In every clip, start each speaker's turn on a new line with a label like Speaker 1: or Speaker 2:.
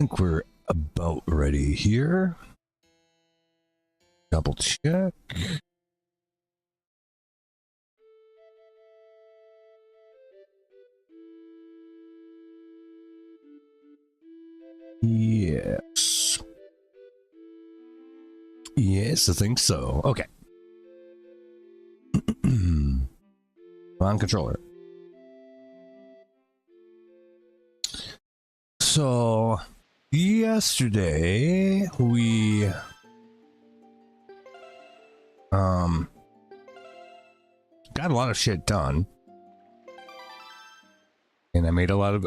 Speaker 1: think we're about ready here. Double check. Yes. Yes, I think so. Okay. On controller. So, yesterday we got a lot of shit done. And I made a lot of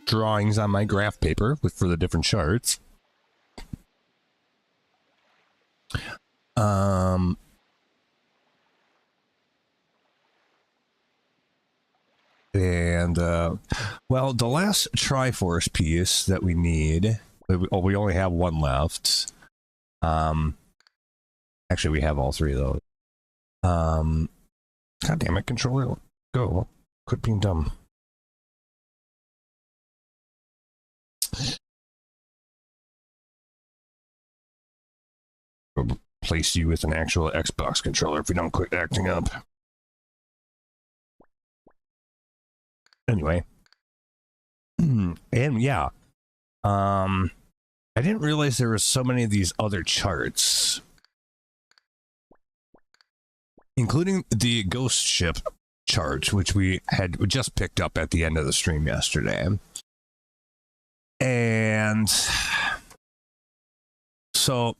Speaker 1: drawings on my graph paper for the different charts. Well, the last Triforce piece that we need, we only have one left. Actually, we have all three of those. God damn it, controller, go. Quit being dumb. Replace you with an actual Xbox controller if we don't quit acting up. Anyway. And yeah. I didn't realize there were so many of these other charts. Including the ghost ship chart, which we had just picked up at the end of the stream yesterday. And so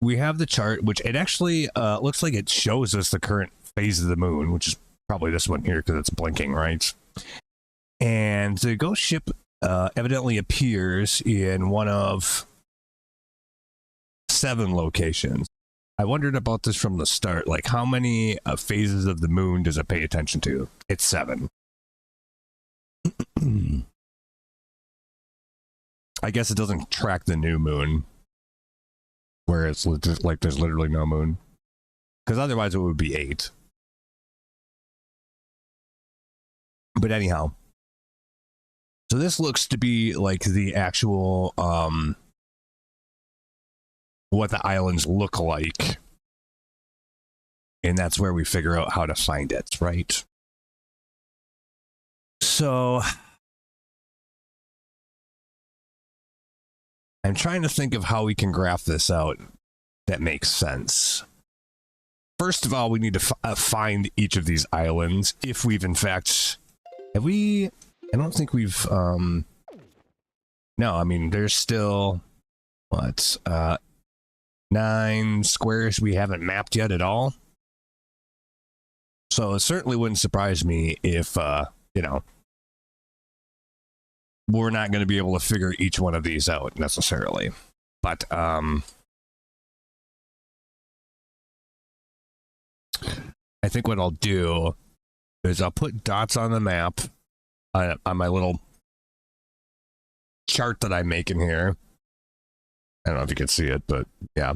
Speaker 1: we have the chart, which it actually looks like it shows us the current phase of the moon, which is probably this one here because it's blinking, right? And the ghost ship evidently appears in one of 7 locations. I wondered about this from the start, like how many phases of the moon does it pay attention to? It's 7. I guess it doesn't track the new moon, where it's like there's literally no moon, because otherwise it would be 8. But anyhow, so this looks to be like the actual what the islands look like, and that's where we figure out how to find it, right? So I'm trying to think of how we can graph this out that makes sense. First of all, we need to find each of these islands, if we've in fact... Have we... I don't think we've... No, I mean, there's still... What? 9 squares we haven't mapped yet at all. So it certainly wouldn't surprise me if, you know, we're not going to be able to figure each one of these out necessarily. But, I think what I'll do is I'll put dots on the map on my little chart that I'm making here. I don't know if you can see it, but yeah.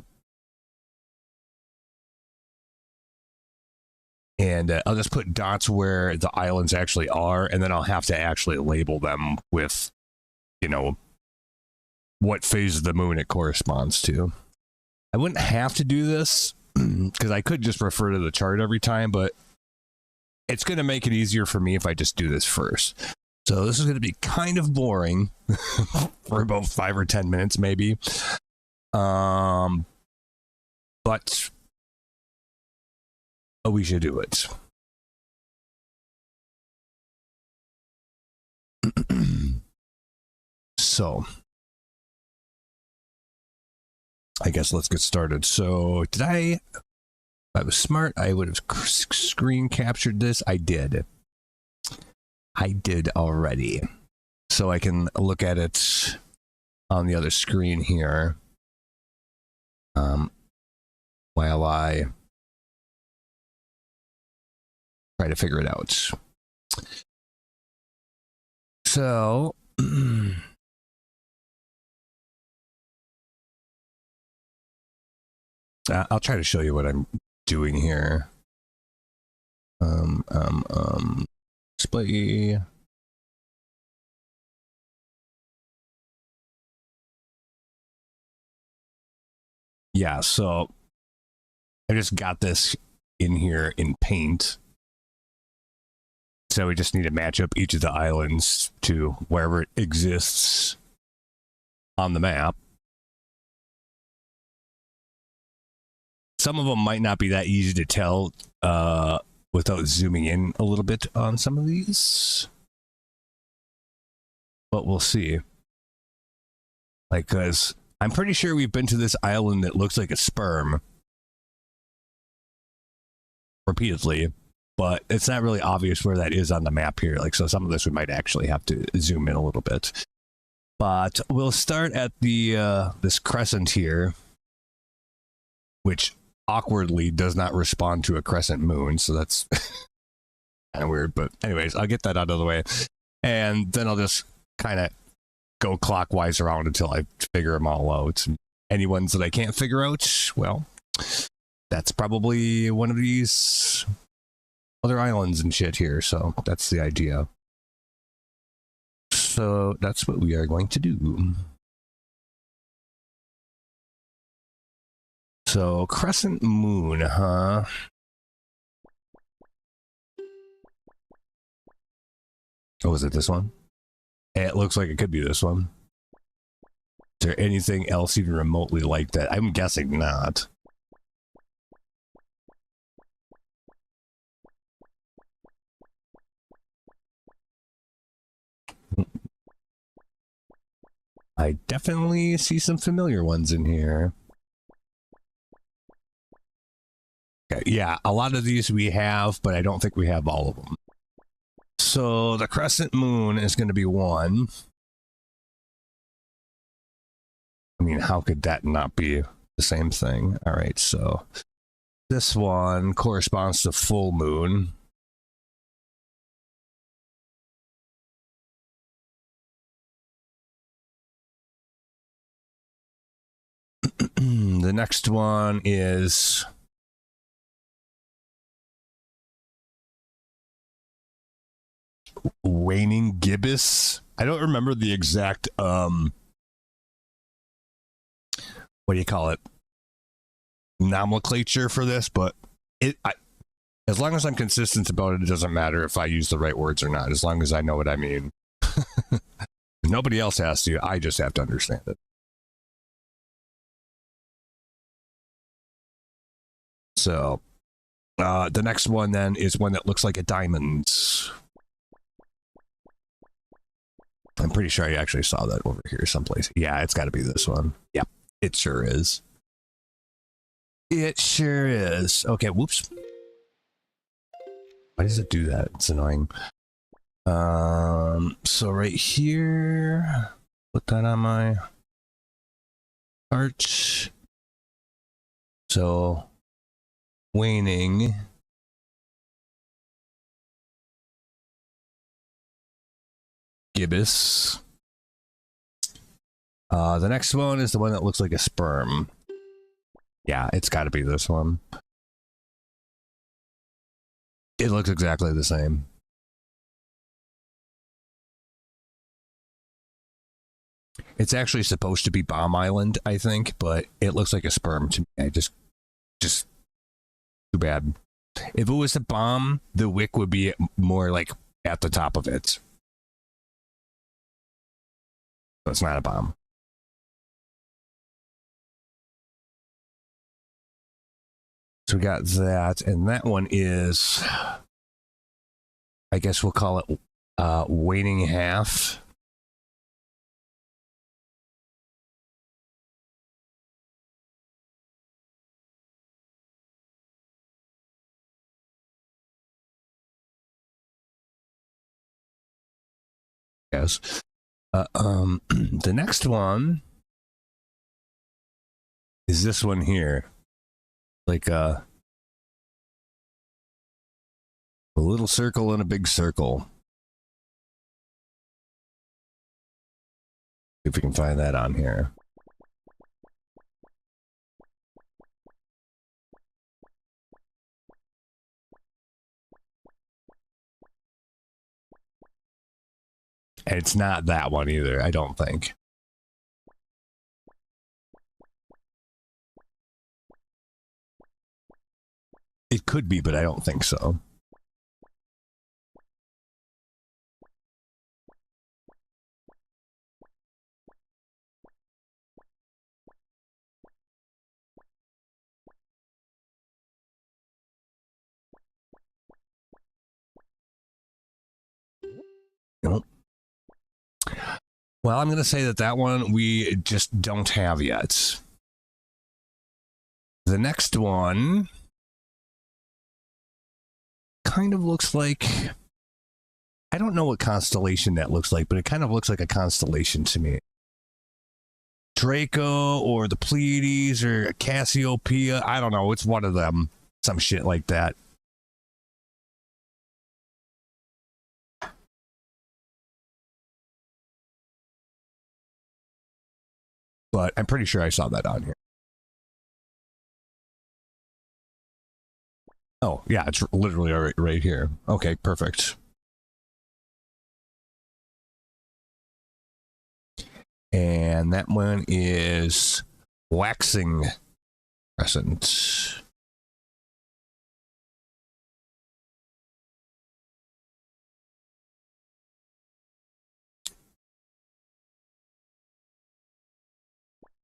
Speaker 1: And I'll just put dots where the islands actually are, and then I'll have to actually label them with, you know, what phase of the moon it corresponds to. I wouldn't have to do this, because I could just refer to the chart every time, but it's going to make it easier for me if I just do this first. So this is going to be kind of boring for about 5 or 10 minutes, maybe. But we should do it. So I guess let's get started. So did if I was smart, I would have screen captured this. I did already. So I can look at it on the other screen here. While I try to figure it out. So I'll try to show you what I'm doing here. Display. Yeah, so I just got this in here in paint. So we just need to match up each of the islands to wherever it exists on the map. Some of them might not be that easy to tell without zooming in a little bit on some of these. But we'll see. Like, because I'm pretty sure we've been to this island that looks like a sperm repeatedly, but it's not really obvious where that is on the map here. Like, so some of this we might actually have to zoom in a little bit. But we'll start at the this crescent here, which awkwardly does not respond to a crescent moon, so that's kind of weird. But anyways, I'll get that out of the way, and then I'll just kind of go clockwise around until I figure them all out. Any ones that I can't figure out, well, that's probably one of these other islands and shit here, so that's the idea. So that's what we are going to do. So crescent moon, huh? Oh, is it this one? It looks like it could be this one. Is there anything else even remotely like that? I'm guessing not. I definitely see some familiar ones in here. Okay, yeah, a lot of these we have, but I don't think we have all of them. So the crescent moon is going to be one. I mean, how could that not be the same thing? All right, so this one corresponds to full moon. The next one is waning gibbous. I don't remember the exact what do you call it, nomenclature for this, but as long as I'm consistent about it, it doesn't matter if I use the right words or not, as long as I know what I mean. Nobody else has to. I just have to understand it. So the next one then is one that looks like a diamond. I'm pretty sure I actually saw that over here someplace. Yeah, it's got to be this one. Yep, it sure is. It sure is. Okay, whoops. Why does it do that? It's annoying. So right here, put that on my arch. So waning. Gibbous. The next one is the one that looks like a sperm. Yeah, it's got to be this one. It looks exactly the same. It's actually supposed to be Bomb Island, I think, but it looks like a sperm to me. I just too bad. If it was a bomb, the wick would be more like at the top of it. So it's not a bomb. So we got that, and that one is, I guess we'll call it waning half. Yes. The next one is this one here. Like a little circle and a big circle. See if we can find that on here. And it's not that one either, I don't think. It could be, but I don't think so. Nope. Well, I'm going to say that one we just don't have yet. The next one kind of looks like, I don't know what constellation that looks like, but it kind of looks like a constellation to me. Draco or the Pleiades or Cassiopeia. I don't know. It's one of them. Some shit like that. But I'm pretty sure I saw that on here. Oh, yeah, it's literally right here. Okay, perfect. And that one is Waxing Crescent.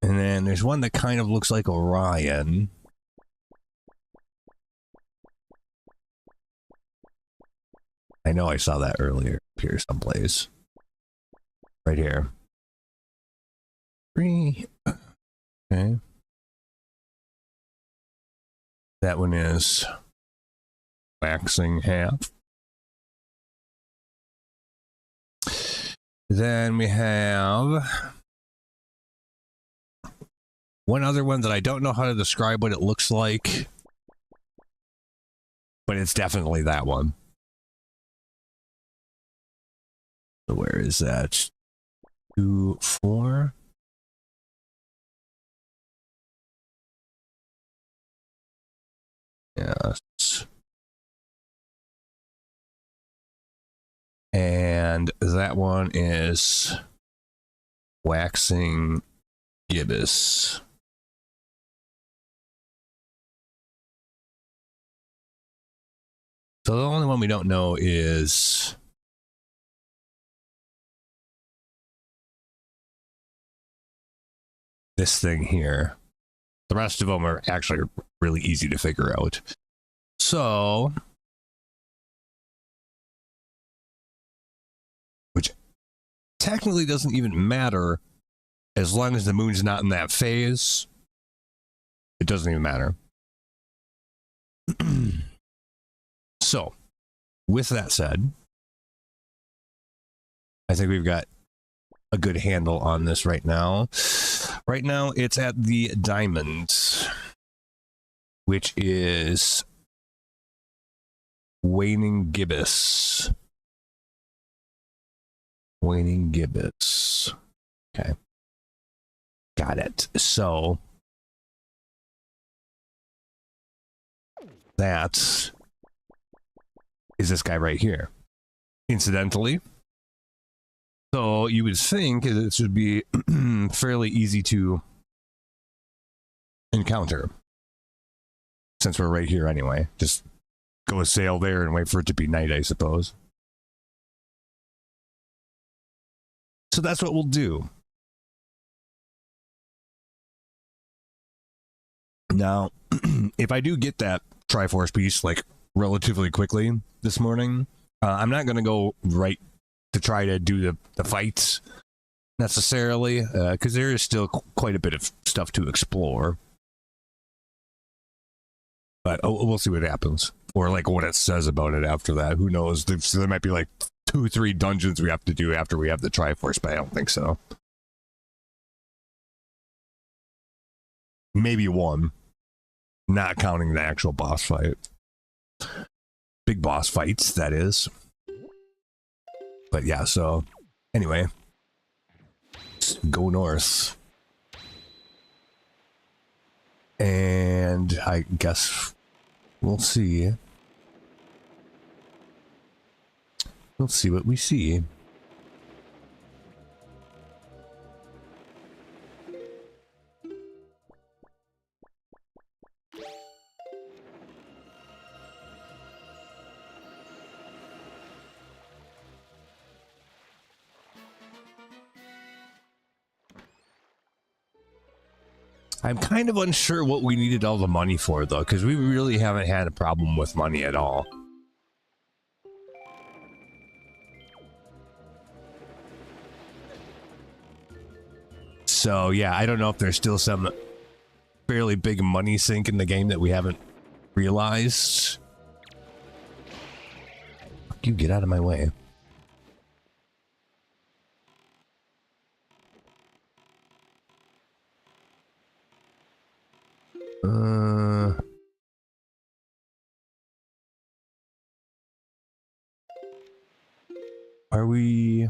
Speaker 1: And then there's one that kind of looks like Orion. I know I saw that earlier here someplace. Right here. 3. Okay. That one is Waxing Half. Then we have one other one that I don't know how to describe what it looks like, but it's definitely that one. So where is that? 2, 4. Yes. And that one is Waxing Gibbous. So the only one we don't know is this thing here. The rest of them are actually really easy to figure out. So, which technically doesn't even matter as long as the moon's not in that phase. It doesn't even matter. So, with that said, I think we've got a good handle on this right now. Right now, it's at the diamond, which is Waning Gibbous. Waning Gibbous. Okay. Got it. So, that is this guy right here. Incidentally, so you would think this would be fairly easy to encounter, since we're right here anyway. Just go sail there and wait for it to be night, I suppose. So that's what we'll do. Now, if I do get that Triforce piece like relatively quickly this morning, I'm not going to go right to try to do the fights necessarily, because there is still quite a bit of stuff to explore. But we'll see what happens, or like what it says about it after that. Who knows? There might be like 2-3 dungeons we have to do after we have the Triforce, but I don't think so. Maybe 1, not counting the actual boss fight. Big boss fights, that is. But yeah, so anyway, let's go north. And I guess we'll see. We'll see what we see. I'm kind of unsure what we needed all the money for, though, because we really haven't had a problem with money at all. So, yeah, I don't know if there's still some fairly big money sink in the game that we haven't realized. You get out of my way. Are we...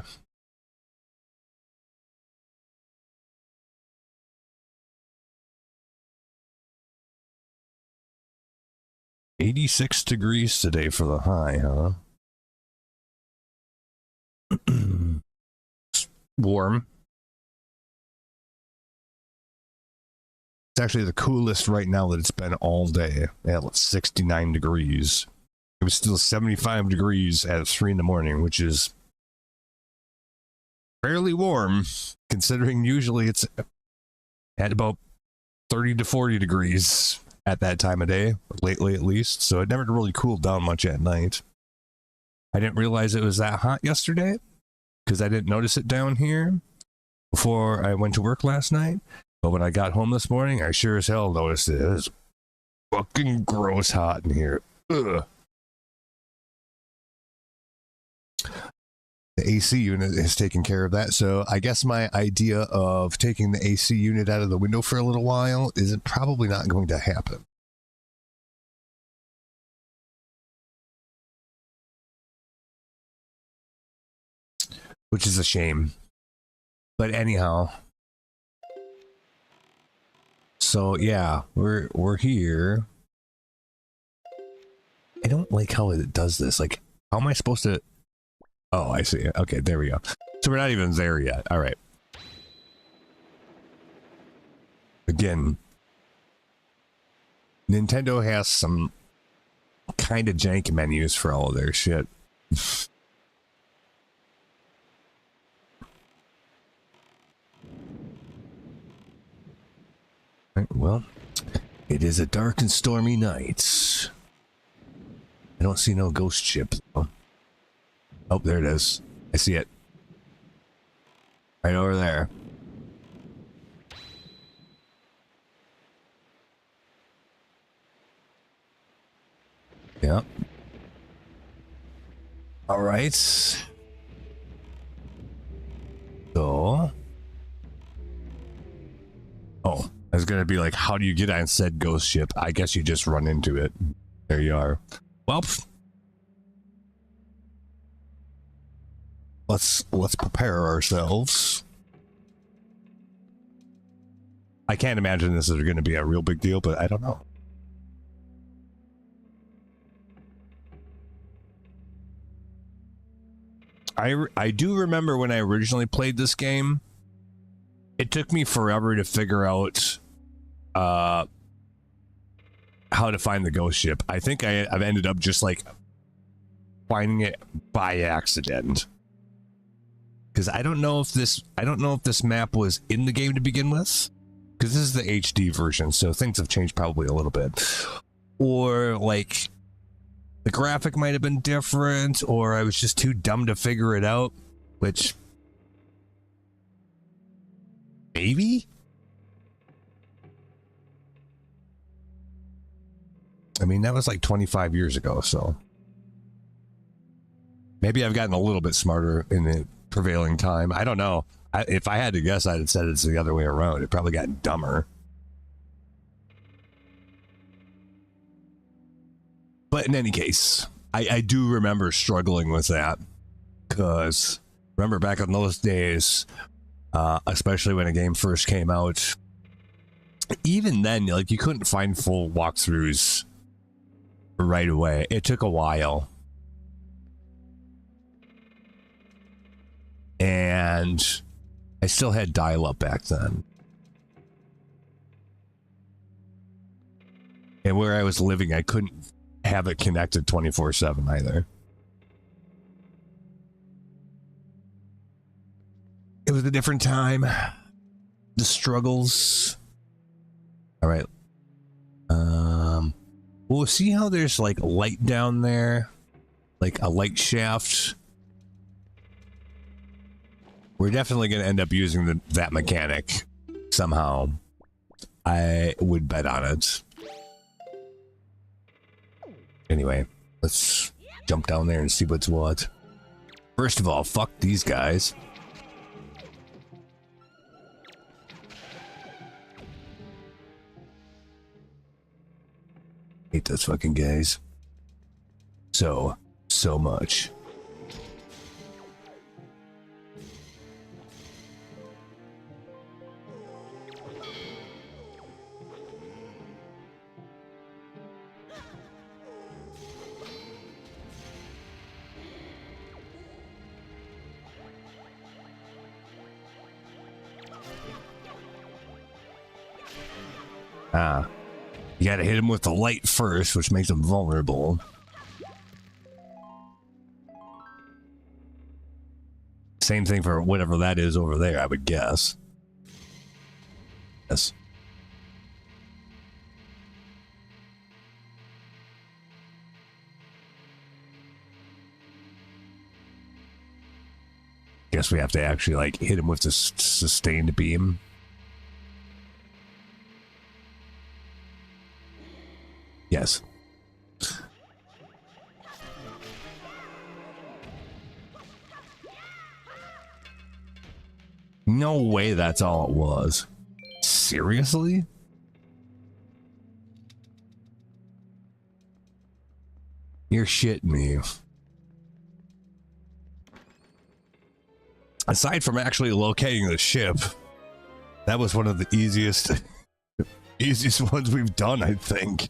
Speaker 1: $86 degrees today for the high, huh? It's warm. It's actually the coolest right now that it's been all day at 69 degrees. It was still 75 degrees at 3 in the morning, which is fairly warm, considering usually it's at about 30 to 40 degrees at that time of day, lately at least. So it never really cooled down much at night. I didn't realize it was that hot yesterday because I didn't notice it down here before I went to work last night. But when I got home this morning, I sure as hell noticed it. It was fucking gross hot in here. Ugh. The AC unit has taken care of that. So I guess my idea of taking the AC unit out of the window for a little while is probably not going to happen. Which is a shame. But anyhow. So yeah, we're here. I don't like how it does this. Like, how am I supposed to... Oh, I see. Okay, there we go. So we're not even there yet. All right. Again, Nintendo has some kind of jank menus for all of their shit. Right, well, it is a dark and stormy night. I don't see no ghost ship, though. Oh, there it is. I see it. Right over there. Yeah. All right. So... Oh, I was going to be like, how do you get on said ghost ship? I guess you just run into it. There you are. Well, let's prepare ourselves. I can't imagine this is going to be a real big deal, but I don't know. I do remember when I originally played this game, it took me forever to figure out how to find the ghost ship. I think I've ended up just like finding it by accident. Because I don't know if this map was in the game to begin with. Because this is the HD version, so things have changed probably a little bit. Or like the graphic might have been different, or I was just too dumb to figure it out, which maybe? I mean, that was like 25 years ago, so maybe I've gotten a little bit smarter in the prevailing time. I don't know. If I had to guess, I'd have said it's the other way around. It probably got dumber. But in any case, I do remember struggling with that. Because remember back in those days, especially when a game first came out, even then, like, you couldn't find full walkthroughs right away. It took a while. And I still had dial-up back then. And where I was living, I couldn't have it connected 24/7 either. It was a different time. The struggles. All right. We'll see how there's like light down there, like a light shaft. We're definitely going to end up using that mechanic somehow. I would bet on it. Anyway, let's jump down there and see what's what. First of all, fuck these guys. Hate those fucking guys. So much. You gotta hit him with the light first, which makes him vulnerable. Same thing for whatever that is over there, I would guess. Yes. Guess we have to actually like hit him with the sustained beam. Yes. No way that's all it was. Seriously? You're shitting me. Aside from actually locating the ship, that was one of the easiest ones we've done, I think.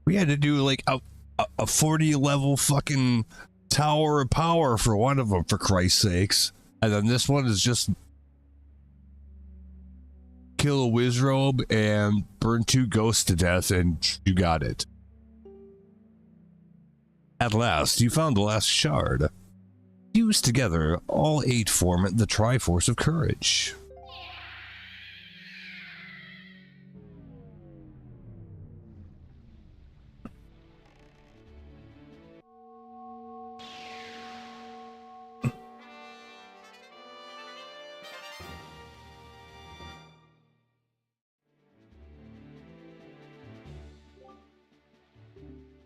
Speaker 1: We had to do like a 40 level fucking tower of power for one of them, for Christ's sakes. And then this one is just kill a Wizrobe and burn 2 ghosts to death and you got it. At last, you found the last shard. Fused together, all 8 form the Triforce of Courage.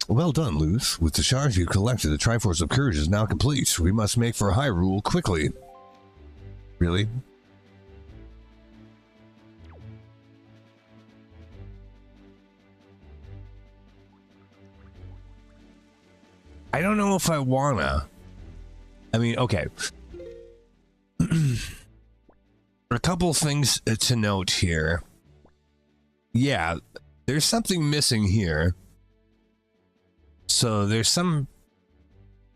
Speaker 1: Well done, Luth. With the shards you collected, the Triforce of Courage is now complete. We must make for Hyrule quickly. Really? I don't know if I wanna. I mean, okay. A couple things to note here. Yeah, there's something missing here. So there's some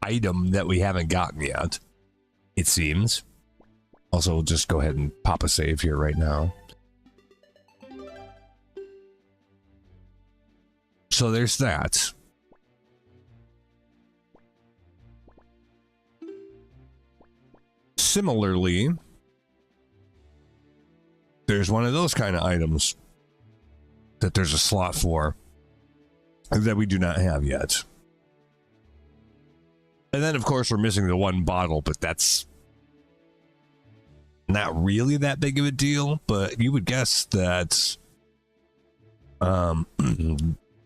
Speaker 1: item that we haven't gotten yet, it seems. Also, we'll just go ahead and pop a save here right now. So there's that. Similarly, there's one of those kind of items that there's a slot for that we do not have yet. And then, of course, we're missing the 1 bottle, but that's not really that big of a deal. But you would guess that those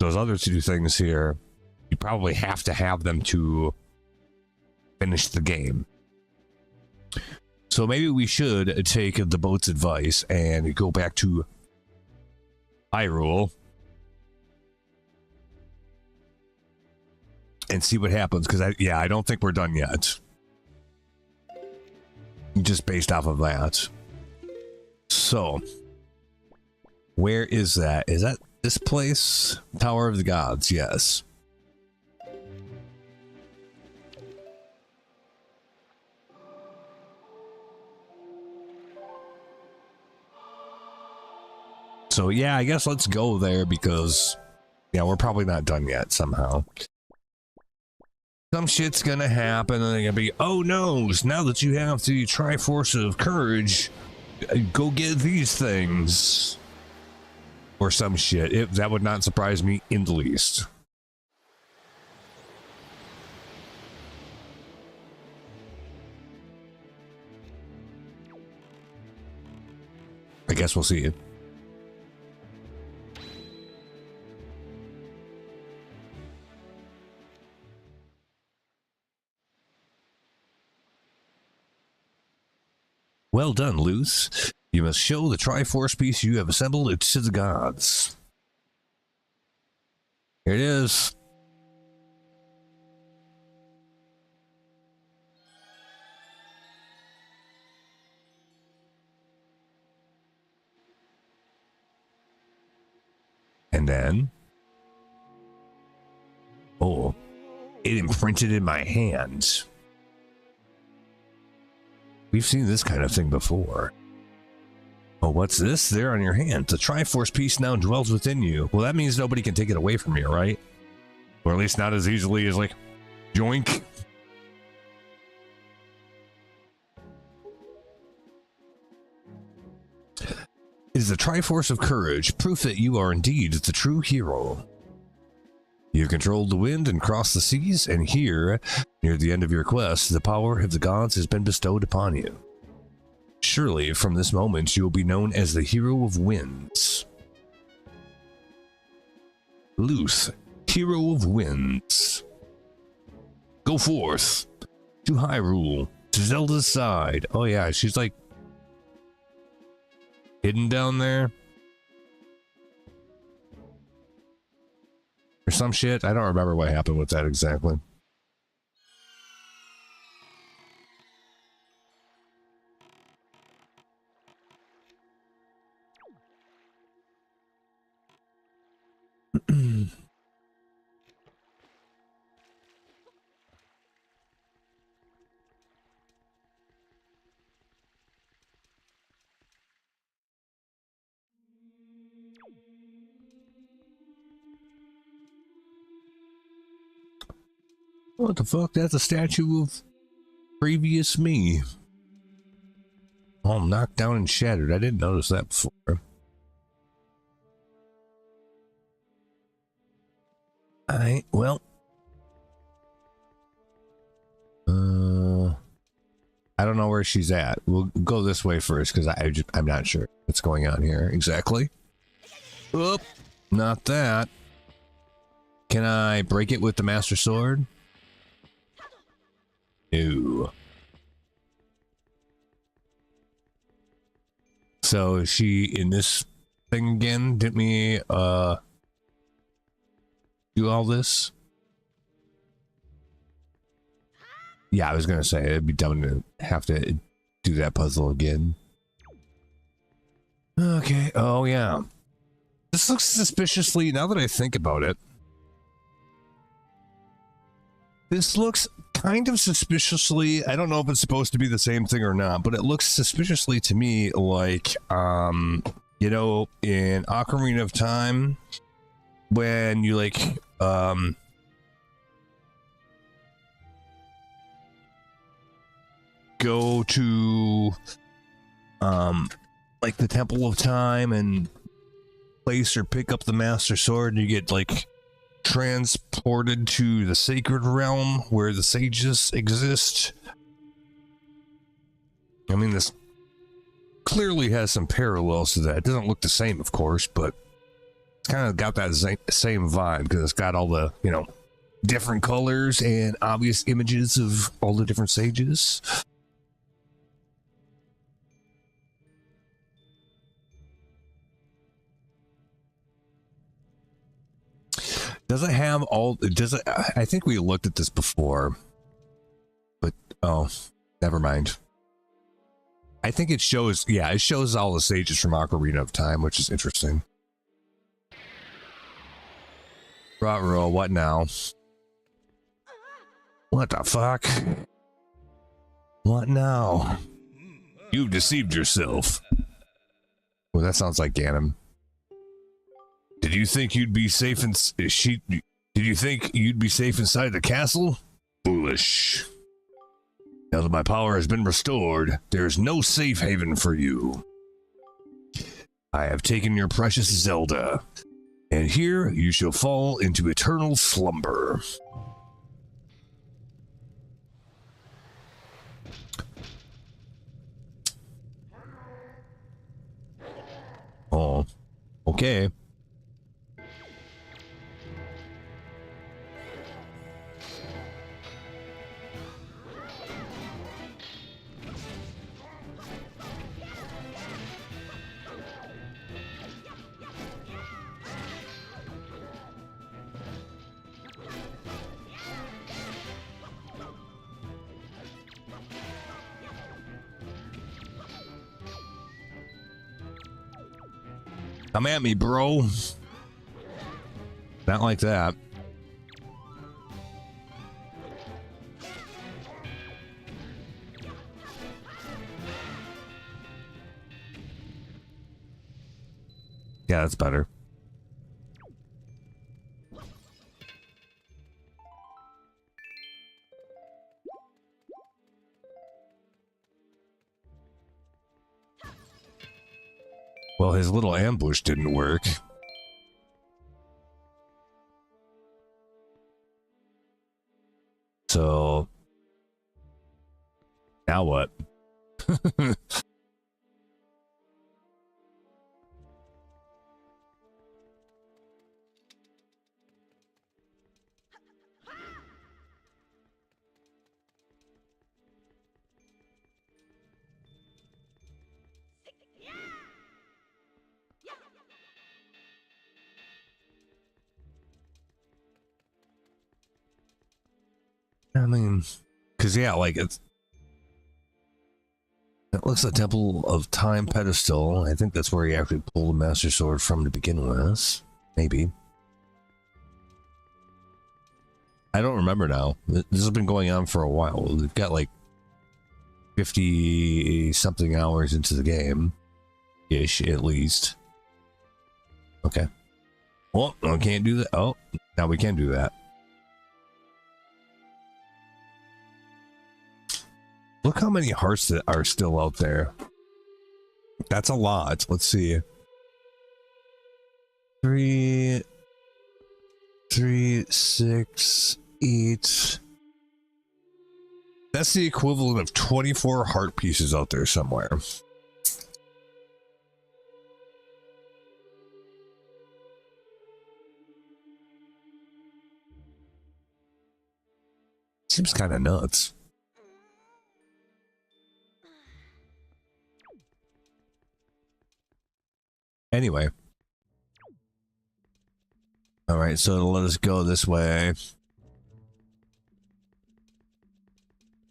Speaker 1: other 2 things here, you probably have to have them to finish the game. So maybe we should take the boat's advice and go back to Hyrule and see what happens, because I don't think we're done yet. Just based off of that. So, where is that? Is that this place? Tower of the Gods, yes. So yeah, I guess let's go there because, yeah, we're probably not done yet somehow. Some shit's gonna happen and they're gonna be, oh no, now that you have the Triforce of Courage, go get these things. Or some shit. That would not surprise me in the least. I guess we'll see it. Well done, Luce. You must show the Triforce piece you have assembled to the gods. Here it is. And then, oh, it imprinted in my hand. We've seen this kind of thing before. Oh, what's this there on your hand? The Triforce piece now dwells within you. Well, that means nobody can take it away from you, right? Or at least not as easily as, like, joink. It is the Triforce of Courage, proof that you are indeed the true hero. You controlled the wind and crossed the seas, and here, near the end of your quest, the power of the gods has been bestowed upon you. Surely, from this moment, you will be known as the Hero of Winds. Luce, Hero of Winds. Go forth to Hyrule, to Zelda's side. Oh yeah, she's like hidden down there. Or some shit. I don't remember what happened with that exactly. What the fuck? That's a statue of previous me. All knocked down and shattered. I didn't notice that before. Alright, well. I don't know where she's at. We'll go this way first because I'm not sure what's going on here exactly. Oop, not that. Can I break it with the Master Sword? No. So is she in this thing again? Didn't we do all this? Yeah, I was gonna say it'd be dumb to have to do that puzzle again. Okay, oh yeah. This looks suspiciously, now that I think about it, this looks kind of suspiciously, I don't know if it's supposed to be the same thing or not, but it looks suspiciously to me like, you know, in Ocarina of Time, when you like, go to, like the Temple of Time and place or pick up the Master Sword and you get like transported to the sacred realm where the sages exist. I mean, this clearly has some parallels to that. It doesn't look the same, of course, but it's kind of got that same vibe because it's got all the, you know, different colors and obvious images of all the different sages. Does it have all, does it, I think we looked at this before, but, oh, never mind. I think it shows, yeah, it shows all the sages from Ocarina of Time, which is interesting. Ruh-roh, what now? What the fuck? What now? You've deceived yourself. Well, that sounds like Ganon. Did you think you'd be safe did you think you'd be safe inside the castle? Foolish. Now that my power has been restored, there is no safe haven for you. I have taken your precious Zelda, and here you shall fall into eternal slumber. Oh, okay. Come at me, bro. Not like that. Yeah, that's better. Well, his little ambush didn't work. So now what? I mean, because yeah, like it looks like Temple of Time pedestal. I think that's where he actually pulled the Master Sword from to begin with. Maybe. I don't remember now. This has been going on for a while. We've got like 50 something hours into the game ish, at least. Okay. Well, I can't do that. Oh, now we can do that. Look how many hearts that are still out there. That's a lot. Let's see. 3, 6, 8. That's the equivalent of 24 heart pieces out there somewhere. Seems kind of nuts. Anyway. All right, so it'll let us go this way.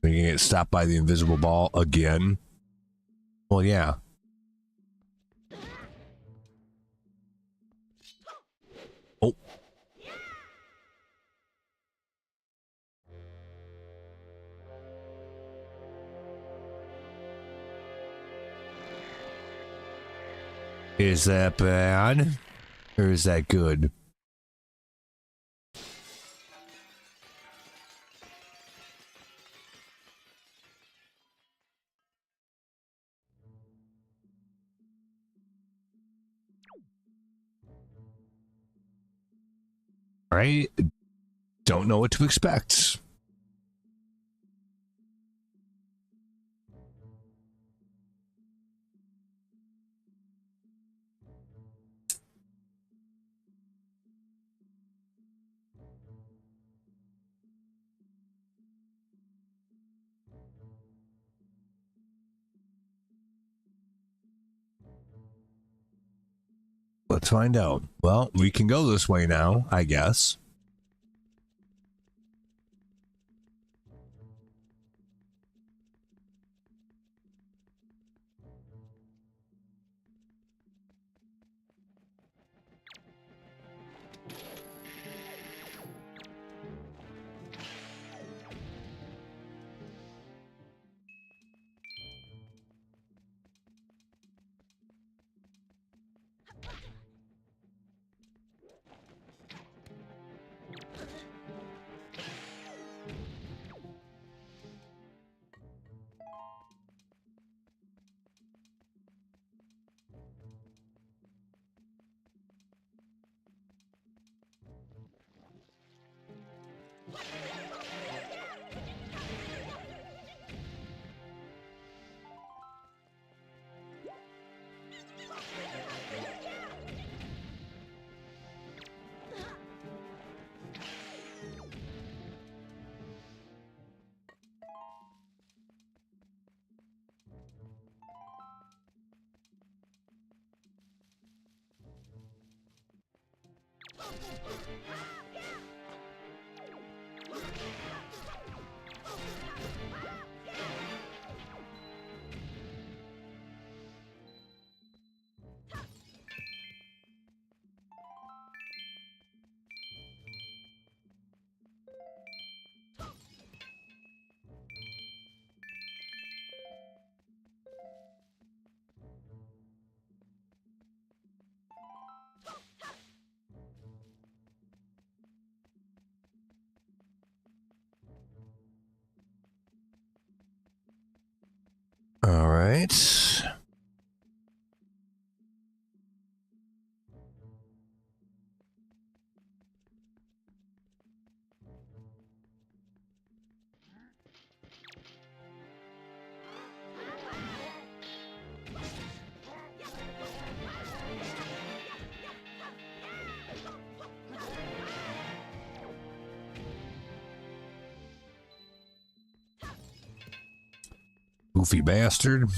Speaker 1: We can get stopped by the invisible ball again. Well, yeah. Oh. Is that bad? Or is that good? I don't know what to expect. Let's find out. Well, we can go this way now, I guess. right. Goofy bastard.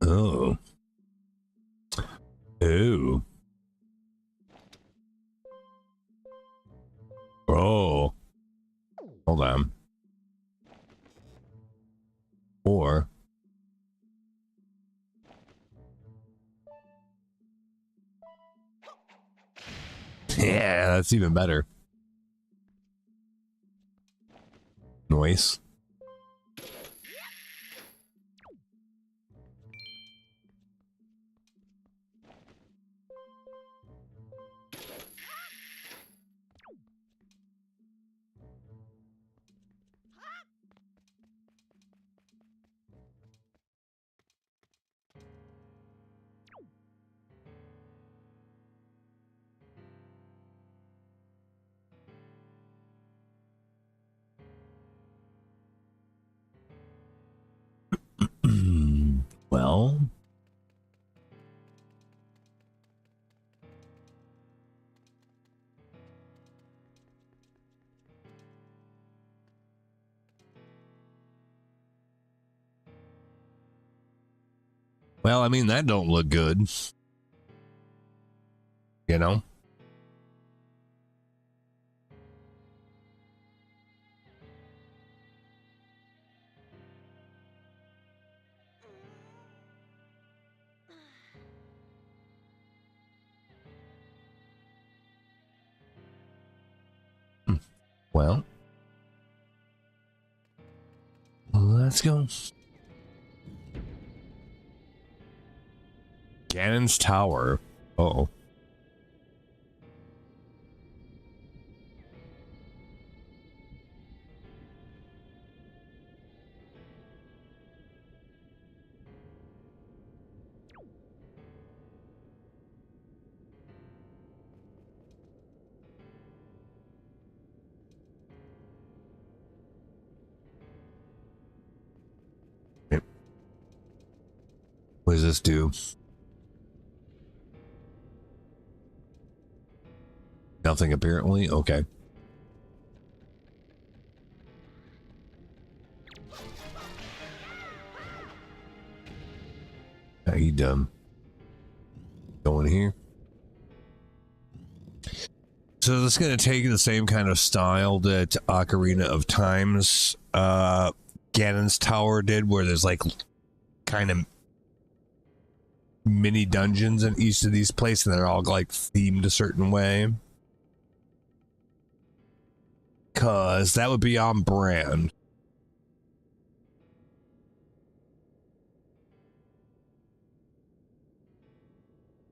Speaker 1: Oh. Oh. Oh. Hold on. Or yeah, that's even better. Noise. Well, I mean, that don't look good. You know? Well, let's go. Ganon's Tower. Uh-oh. What does this do? Nothing apparently? Okay. How you done? Going here. So this is going to take the same kind of style that Ocarina of Time's Ganon's Tower did, where there's like kind of mini dungeons in each of these places, and they're all like themed a certain way. Cause that would be on brand.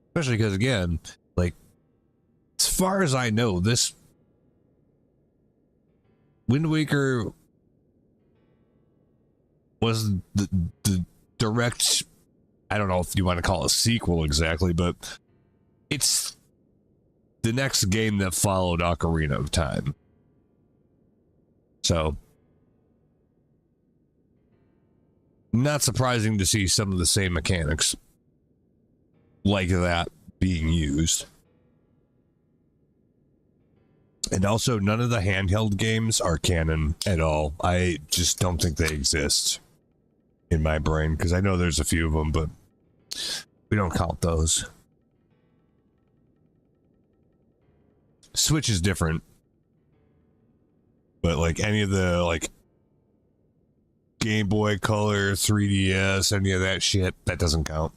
Speaker 1: Especially because, again, like, as far as I know, this Wind Waker was the direct, I don't know if you want to call it a sequel exactly, but it's the next game that followed Ocarina of Time. So, not surprising to see some of the same mechanics like that being used. And also, none of the handheld games are canon at all. I just don't think they exist in my brain, because I know there's a few of them, but we don't count those. Switch is different. But like any of the like Game Boy Color, 3DS, any of that shit, that doesn't count.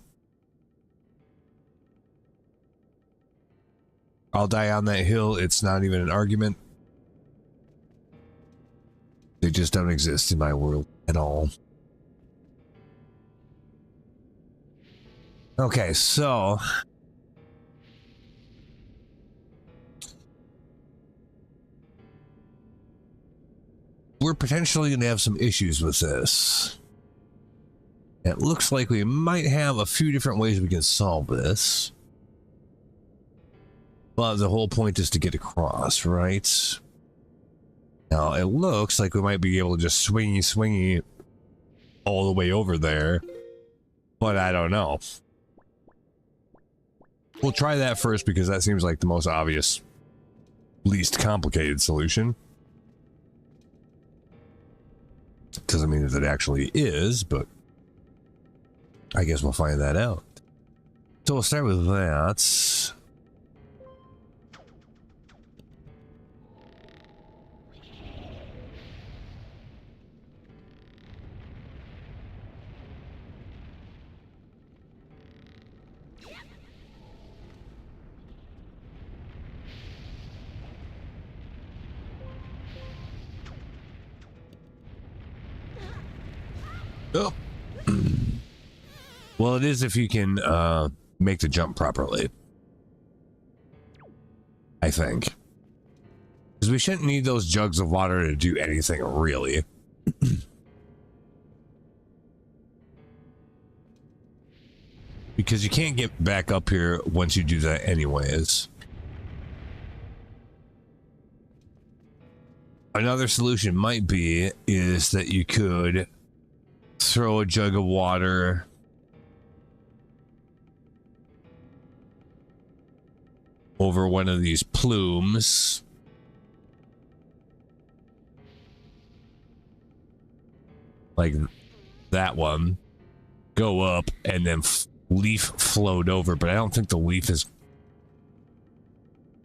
Speaker 1: I'll die on that hill. It's not even an argument. They just don't exist in my world at all. Okay, so potentially going to have some issues with this. It looks like we might have a few different ways we can solve this. But the whole point is to get across, right? Now, it looks like we might be able to just swingy all the way over there. But I don't know. We'll try that first because that seems like the most obvious, least complicated solution. Doesn't mean that it actually is, but I guess we'll find that out. So we'll start with that. Oh. Well, it is if you can make the jump properly. I think. Because we shouldn't need those jugs of water to do anything, really. Because you can't get back up here once you do that anyways. Another solution might be is that you could throw a jug of water over one of these plumes. Like that one. Go up and then leaf float over, but I don't think the leaf is...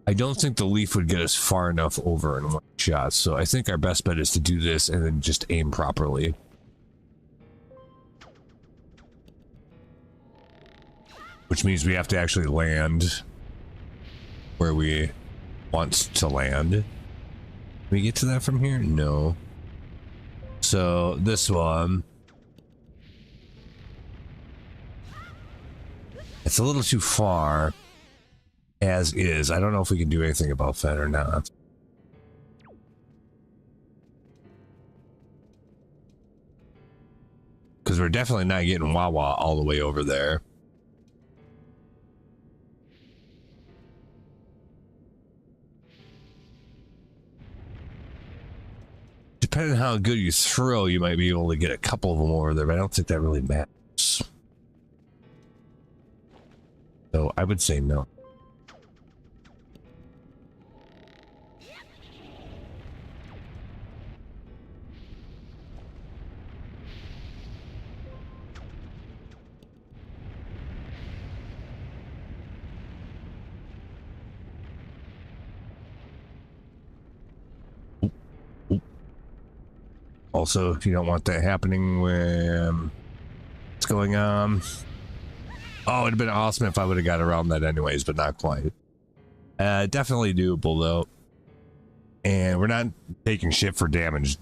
Speaker 1: I don't think the leaf would get us far enough over in one shot, so I think our best bet is to do this and then just aim properly. Which means we have to actually land where we want to land. Can we get to that from here? No. So this one, it's a little too far as is. I don't know if we can do anything about that or not. Because we're definitely not getting Wawa all the way over there. Depending on how good you throw, you might be able to get a couple of them over there, but I don't think that really matters. So I would say no. Also, if you don't want that happening when what's going on. Oh, it'd have been awesome if I would have got around that anyways, but not quite. Definitely doable though. And we're not taking shit for damage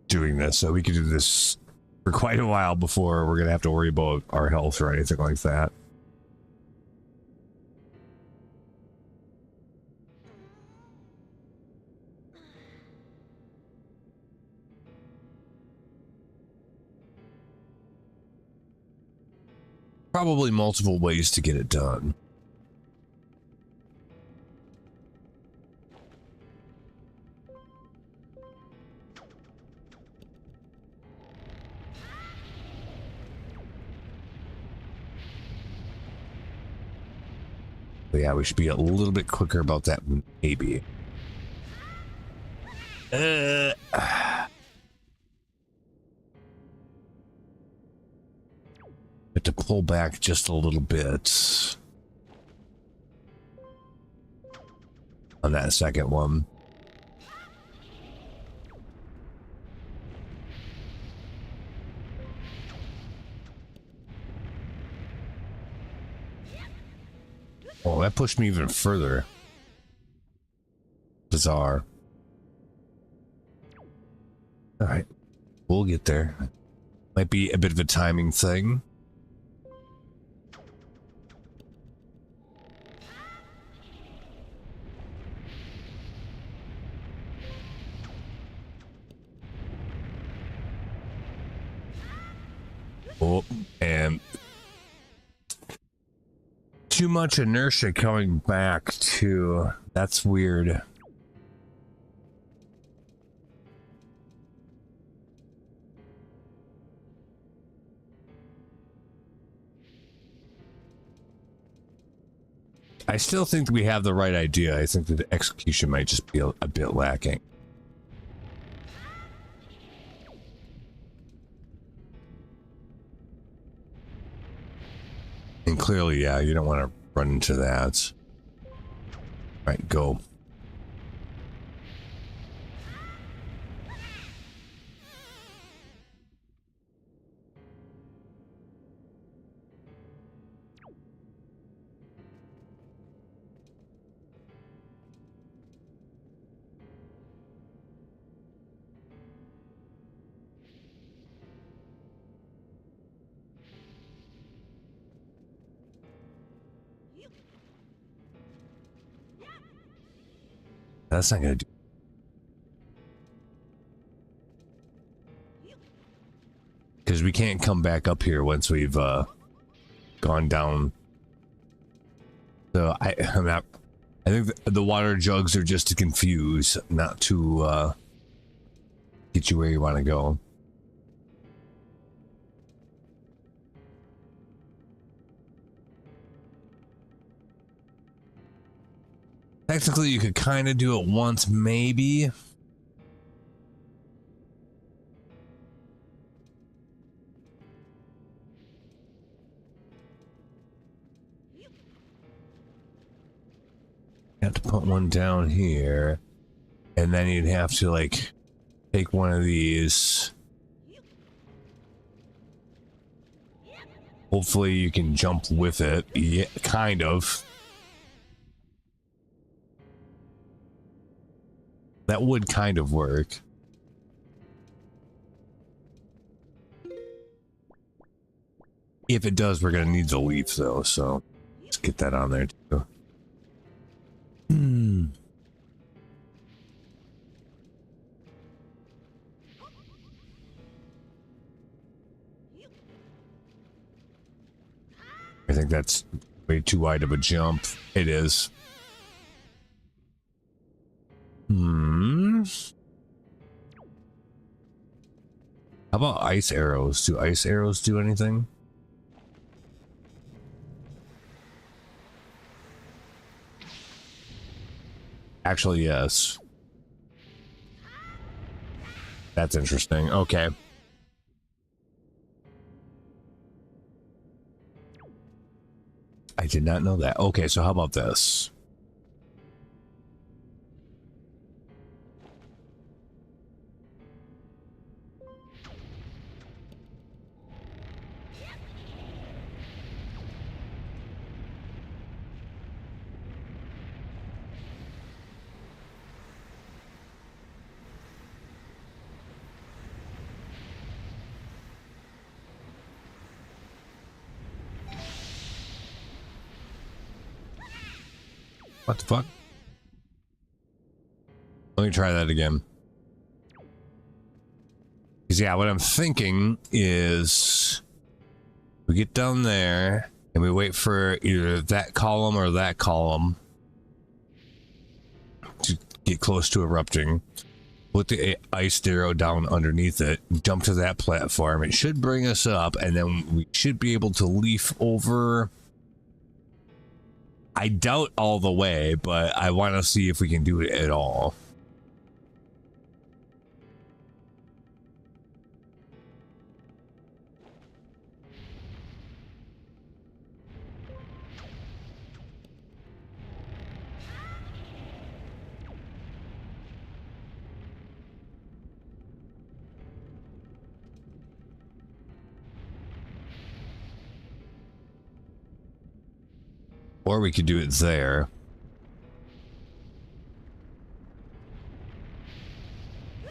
Speaker 1: doing this, so we could do this for quite a while before we're gonna have to worry about our health or anything like that. Probably multiple ways to get it done. But yeah, we should be a little bit quicker about that, maybe. Have to pull back just a little bit on that second one. Oh, that pushed me even further. Bizarre. All right, we'll get there. Might be a bit of a timing thing. Oh, and too much inertia coming back too. That's weird. I still think we have the right idea. I think that the execution might just be a bit lacking. And clearly, yeah, you don't want to run into that. All right, go. That's not gonna do. Because we can't come back up here once we've gone down. So I'm not. I think the water jugs are just to confuse, not to get you where you want to go. Technically, you could kind of do it once, maybe. You have to put one down here, and then you'd have to like take one of these. Hopefully, you can jump with it. Yeah, kind of. That would kind of work. If it does, we're gonna need the leaf though, so let's get that on there too. I think that's way too wide of a jump. It is. How about ice arrows? Do ice arrows do anything? Actually, yes. That's interesting. Okay. I did not know that. Okay, so how about this? What the fuck? Let me try that again. Because yeah, what I'm thinking is we get down there and we wait for either that column or that column to get close to erupting. Put the ice arrow down underneath it, jump to that platform. It should bring us up, and then we should be able to leaf over. I doubt all the way, but I want to see if we can do it at all. Or we could do it there.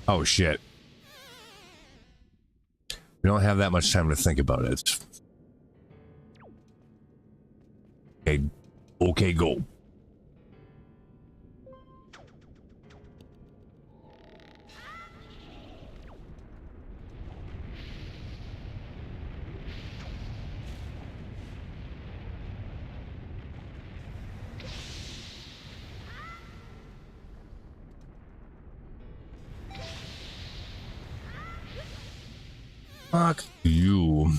Speaker 1: Oh shit. We don't have that much time to think about it. Okay, okay, go. Fuck you.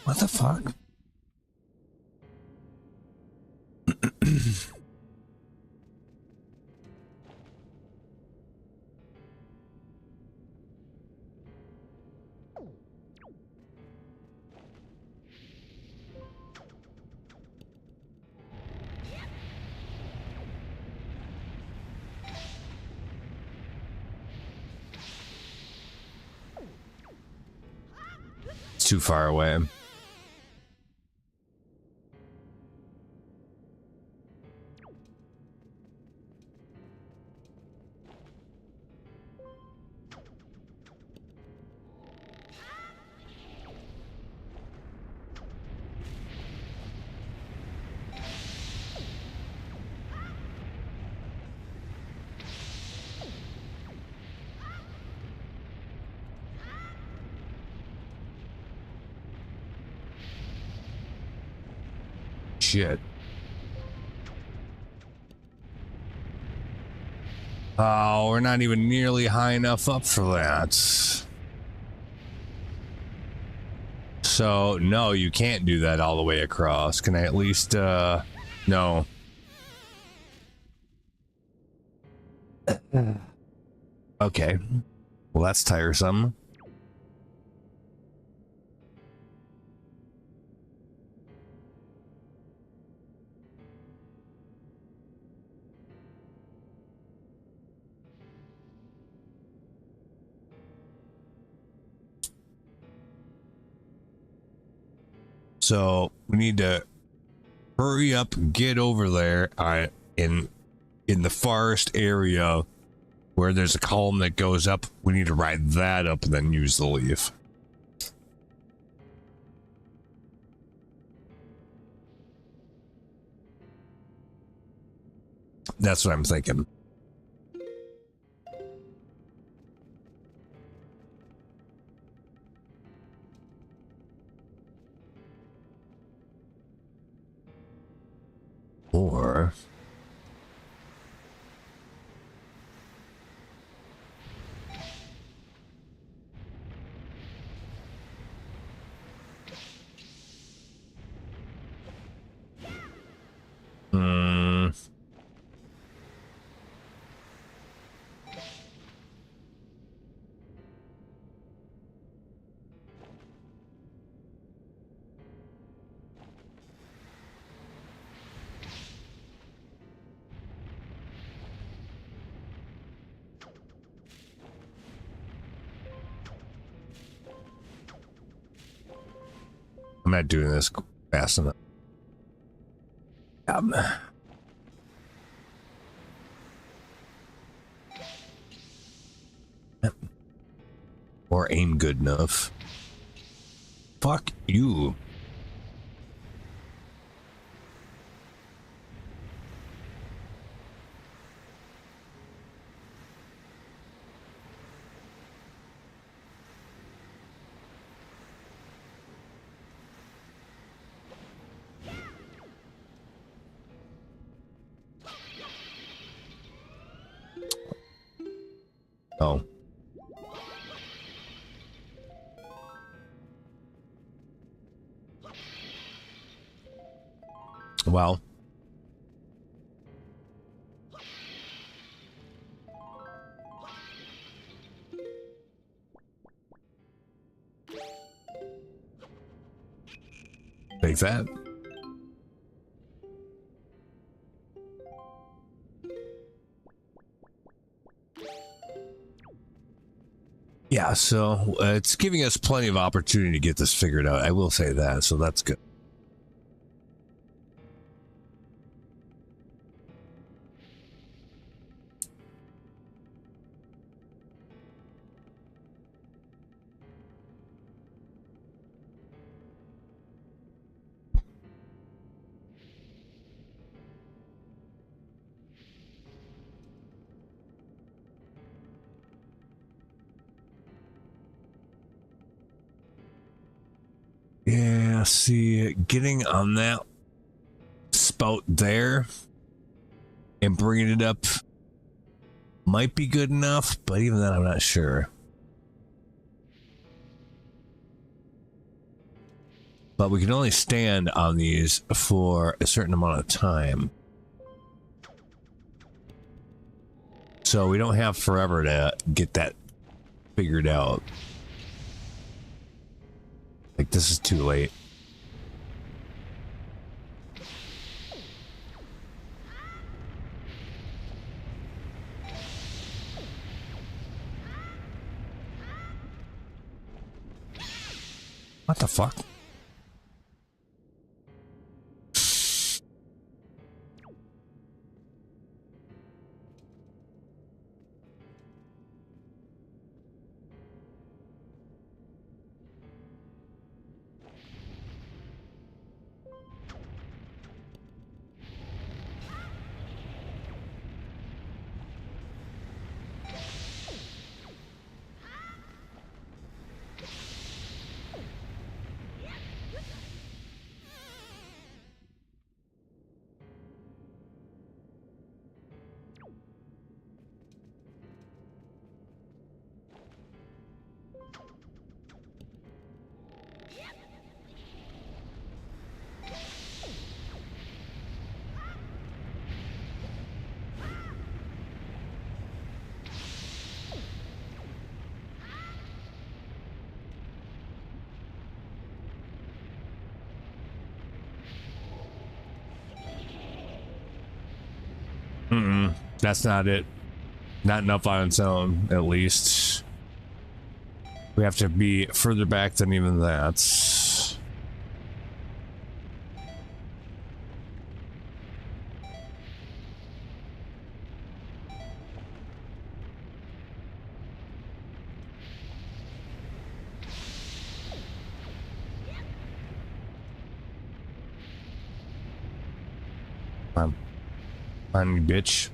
Speaker 1: What the fuck? It's too far away. Shit. Oh, we're not even nearly high enough up for that. So, no, you can't do that all the way across. Can I at least, no. Okay. Well, that's tiresome. So we need to hurry up and get over there in the forest area where there's a column that goes up. We need to ride that up and then use the leaf. That's what I'm thinking. Or I'm not doing this fast enough. Or aim good enough. Fuck you. Oh. Well. Take that. Yeah, so it's giving us plenty of opportunity to get this figured out. I will say that, so that's good. See, getting on that spout there and bringing it up might be good enough, but even then I'm not sure. But we can only stand on these for a certain amount of time. So we don't have forever to get that figured out. Like, this is too late. What the fuck? That's not it. Not enough on its own, at least. We have to be further back than even that. Come on, you bitch.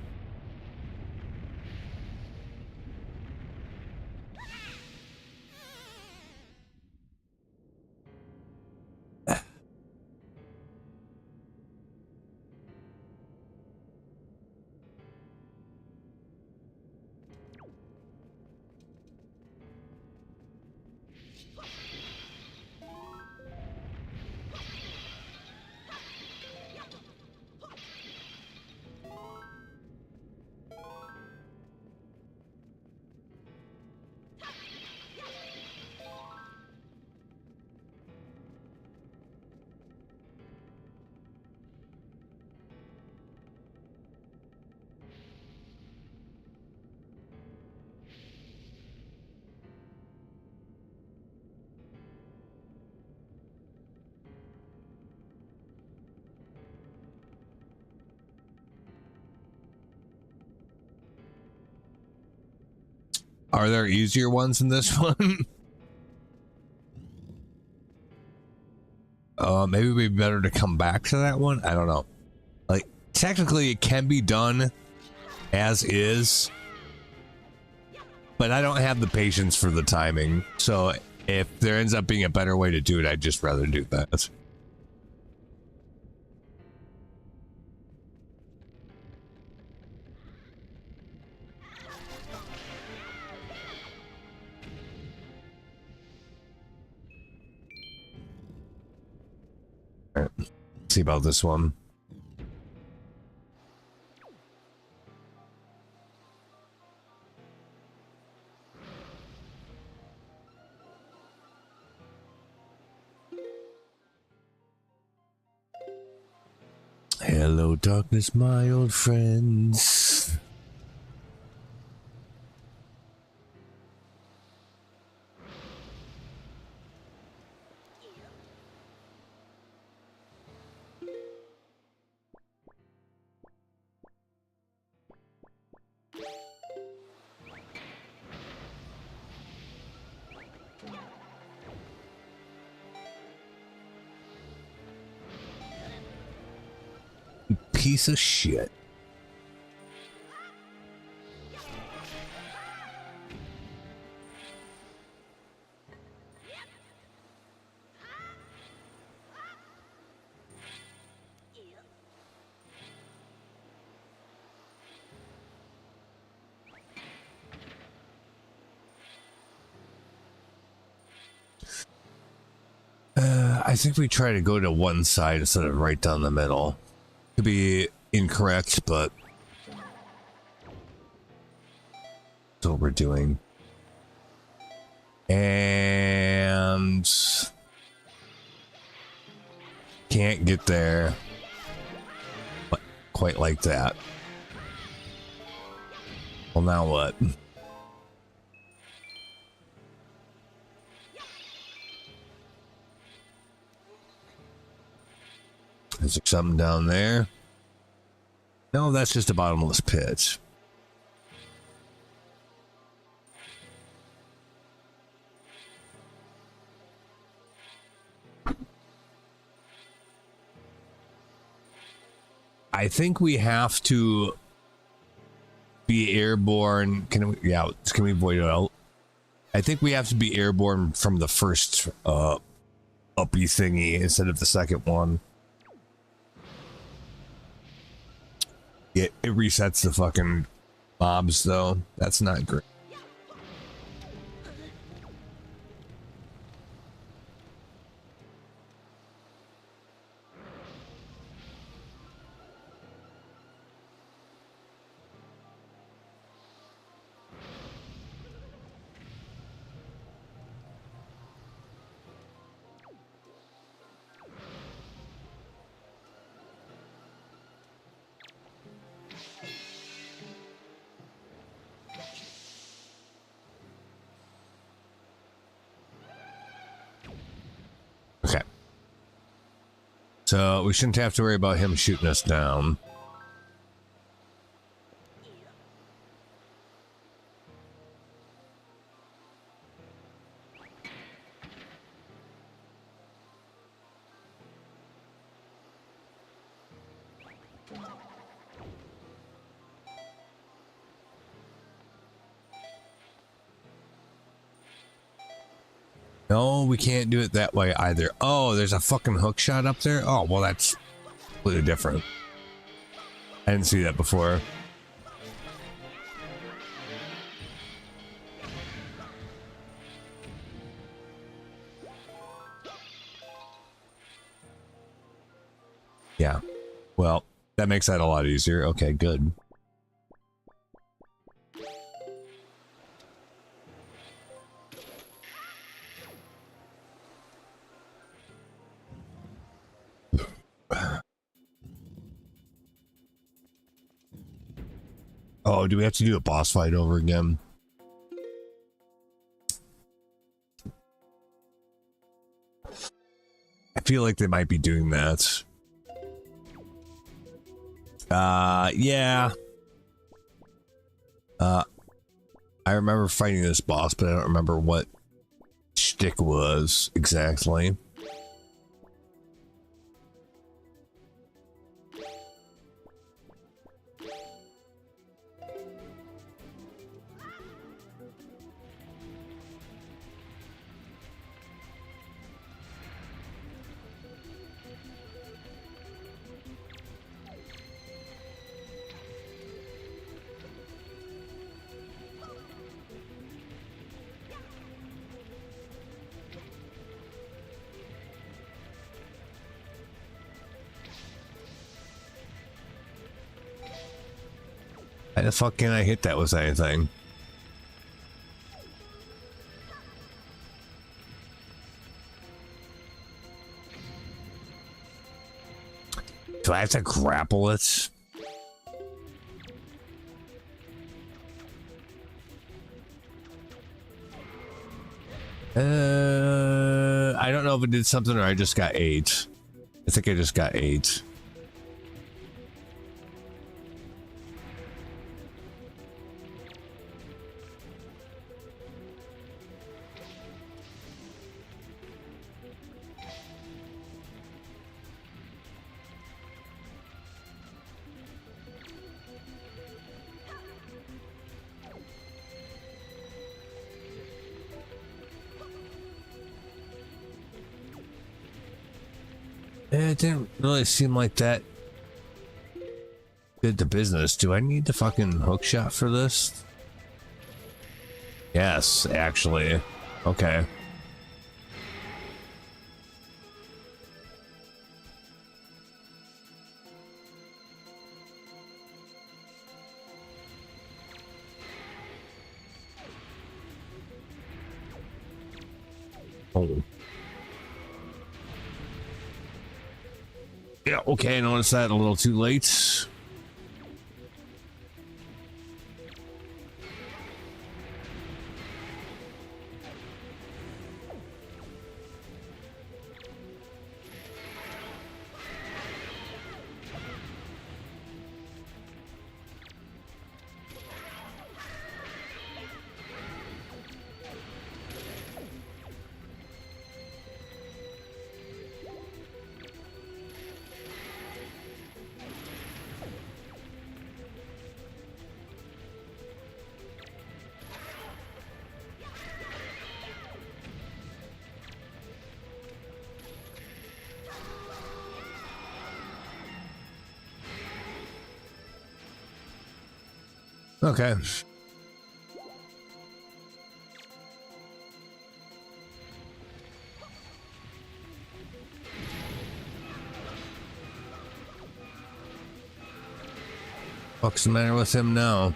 Speaker 1: Are there easier ones in this one? Maybe it'd be better to come back to that one. I don't know. Like, technically it can be done as is, but I don't have the patience for the timing. So if there ends up being a better way to do it, I'd just rather do that. All right. See about this one. Hello, darkness, my old friends. Piece of shit. I think we try to go to one side instead of right down the middle. Could be incorrect, but that's what we're doing. And can't get there quite like that. Well, now what? Is there something down there? No, that's just a bottomless pit. I think we have to be airborne. Can we? Yeah, can we void it out? I think we have to be airborne from the first uppy thingy instead of the second one. It resets the fucking mobs though. That's not great. So we shouldn't have to worry about him shooting us down. No, we can't do it that way either. Oh, there's a fucking hook shot up there? Oh, well, that's completely different. I didn't see that before. Yeah. Well, that makes that a lot easier. Okay, good. Oh, do we have to do a boss fight over again? I feel like they might be doing that. Yeah. I remember fighting this boss, but I don't remember what shtick was exactly. How the fuck can I hit that with anything? Do I have to grapple it? I don't know if it did something or I just got 8. I think I just got 8. It didn't really seem like that did the business. Do I need the fucking hook shot for this? Yes, actually. Okay. Oh. Yeah, okay, I noticed that a little too late. Okay. What's the matter with him now?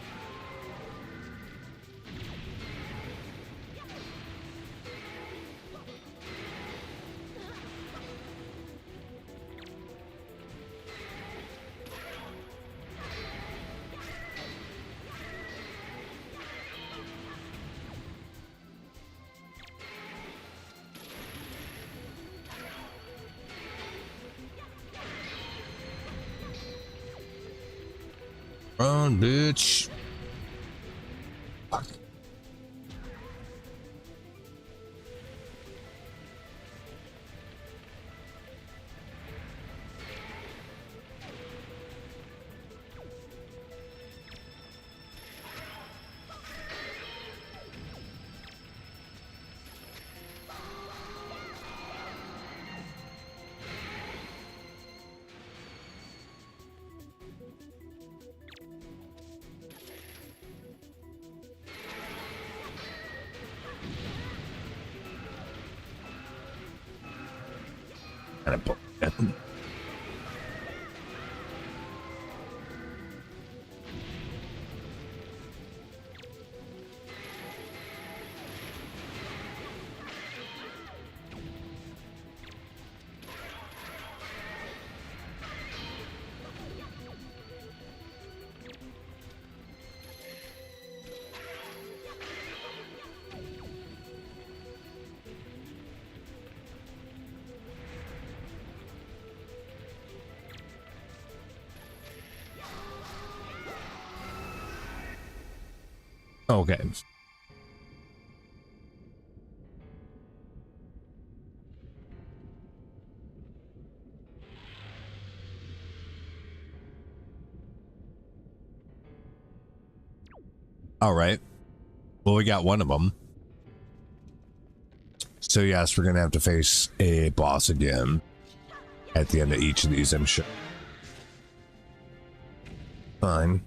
Speaker 1: Run, bitch. Fuck. Okay. All right. Well, we got one of them. So yes, we're gonna have to face a boss again at the end of each of these, I'm sure. Fine.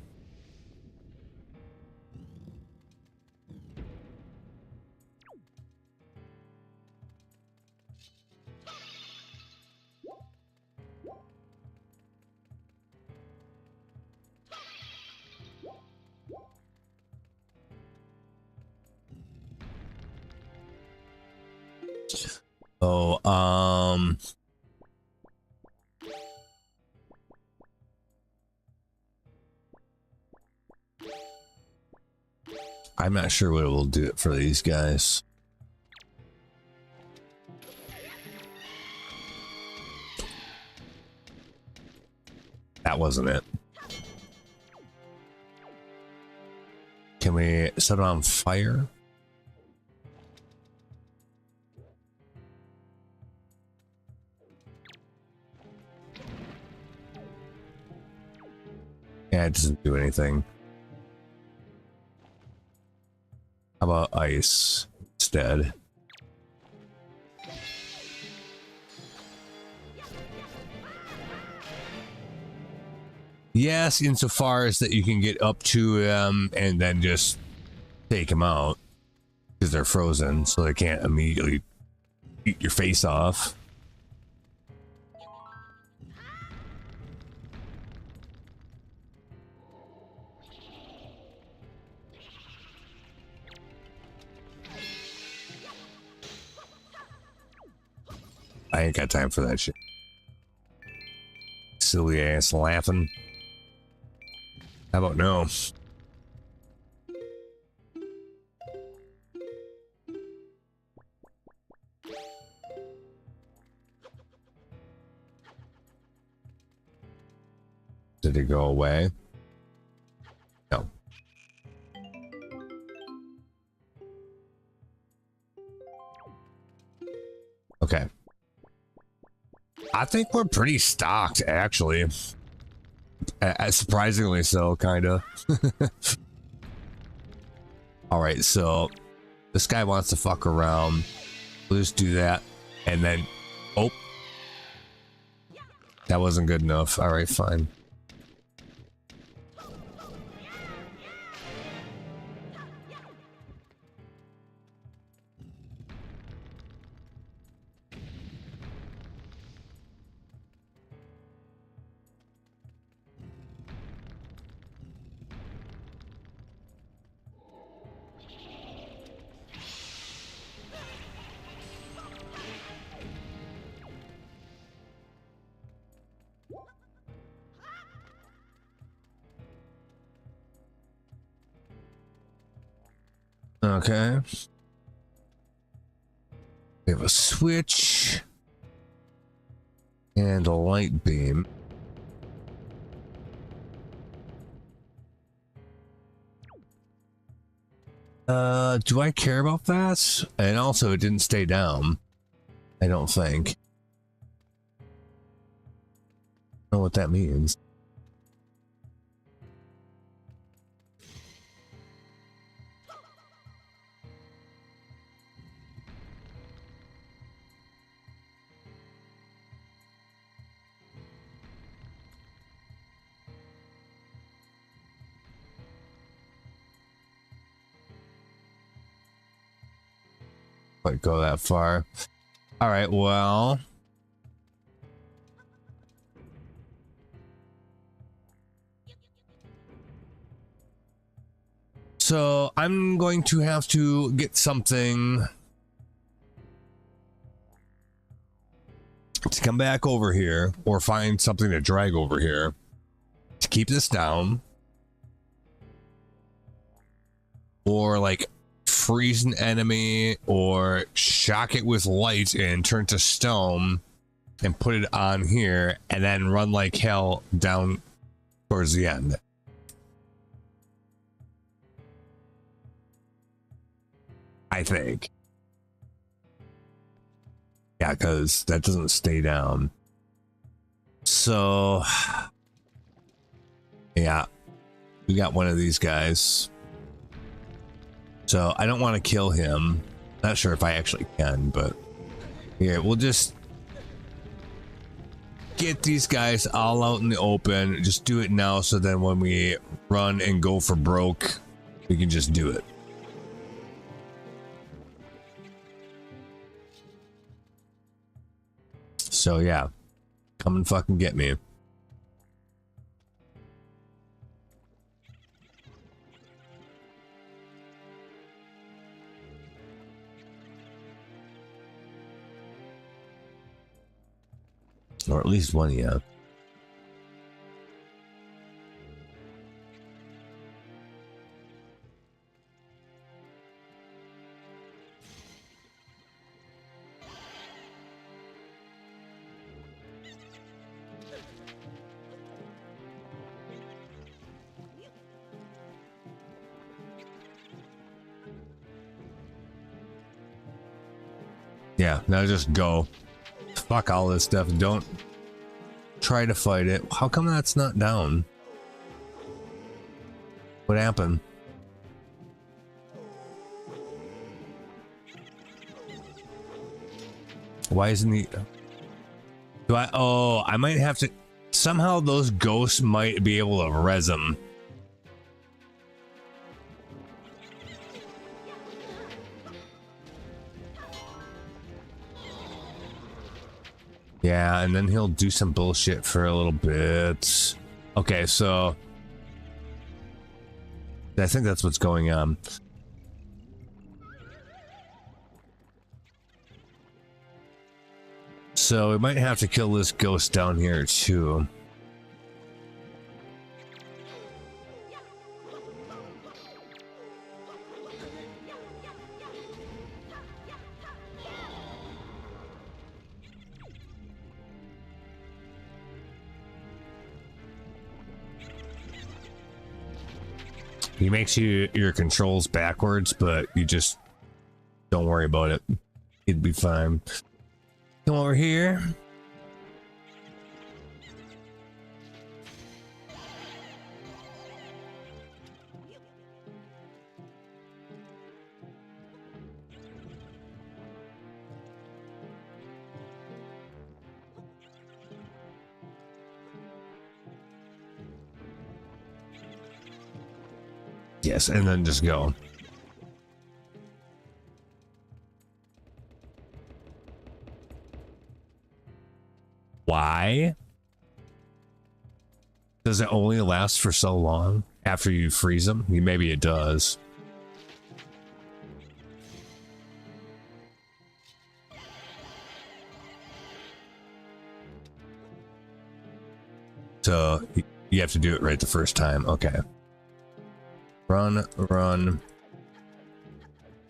Speaker 1: Oh, I'm not sure what it will do for these guys. That wasn't it. Can we set it on fire? Yeah, it doesn't do anything. How about ice instead? Yes, insofar as that you can get up to them and then just take them out because they're frozen, so they can't immediately eat your face off. I ain't got time for that shit. Silly ass laughing. How about no? Did it go away? No. Okay. I think we're pretty stocked, actually. Surprisingly so, kind of. Alright, so this guy wants to fuck around. We'll just do that. And then... Oh. That wasn't good enough. Alright, fine. Okay. We have a switch and a light beam. Do I care about that? And also, it didn't stay down. I don't think. I don't know what that means. Quite go that far. All right, well. So I'm going to have to get something to come back over here or find something to drag over here to keep this down. Or like freeze an enemy or shock it with light and turn to stone and put it on here and then run like hell down towards the end. I think. Yeah, because that doesn't stay down. So yeah, we got one of these guys. So I don't want to kill him. Not sure if I actually can, but here, we'll just get these guys all out in the open. Just do it now so then when we run and go for broke, we can just do it. So yeah, come and fucking get me. Or at least one, yeah. Yeah, now just go. Fuck all this stuff. Don't try to fight it. How come that's not down? What happened? Why isn't he... Do I... Oh, I might have to... Somehow those ghosts might be able to res him. Yeah, and then he'll do some bullshit for a little bit. Okay, so... I think that's what's going on. So we might have to kill this ghost down here too. He makes your controls backwards, but you just don't worry about it. It'd be fine. Come over here. Yes, and then just go. Why? Does it only last for so long after you freeze them? Maybe it does. So you have to do it right the first time. Okay. Run, run.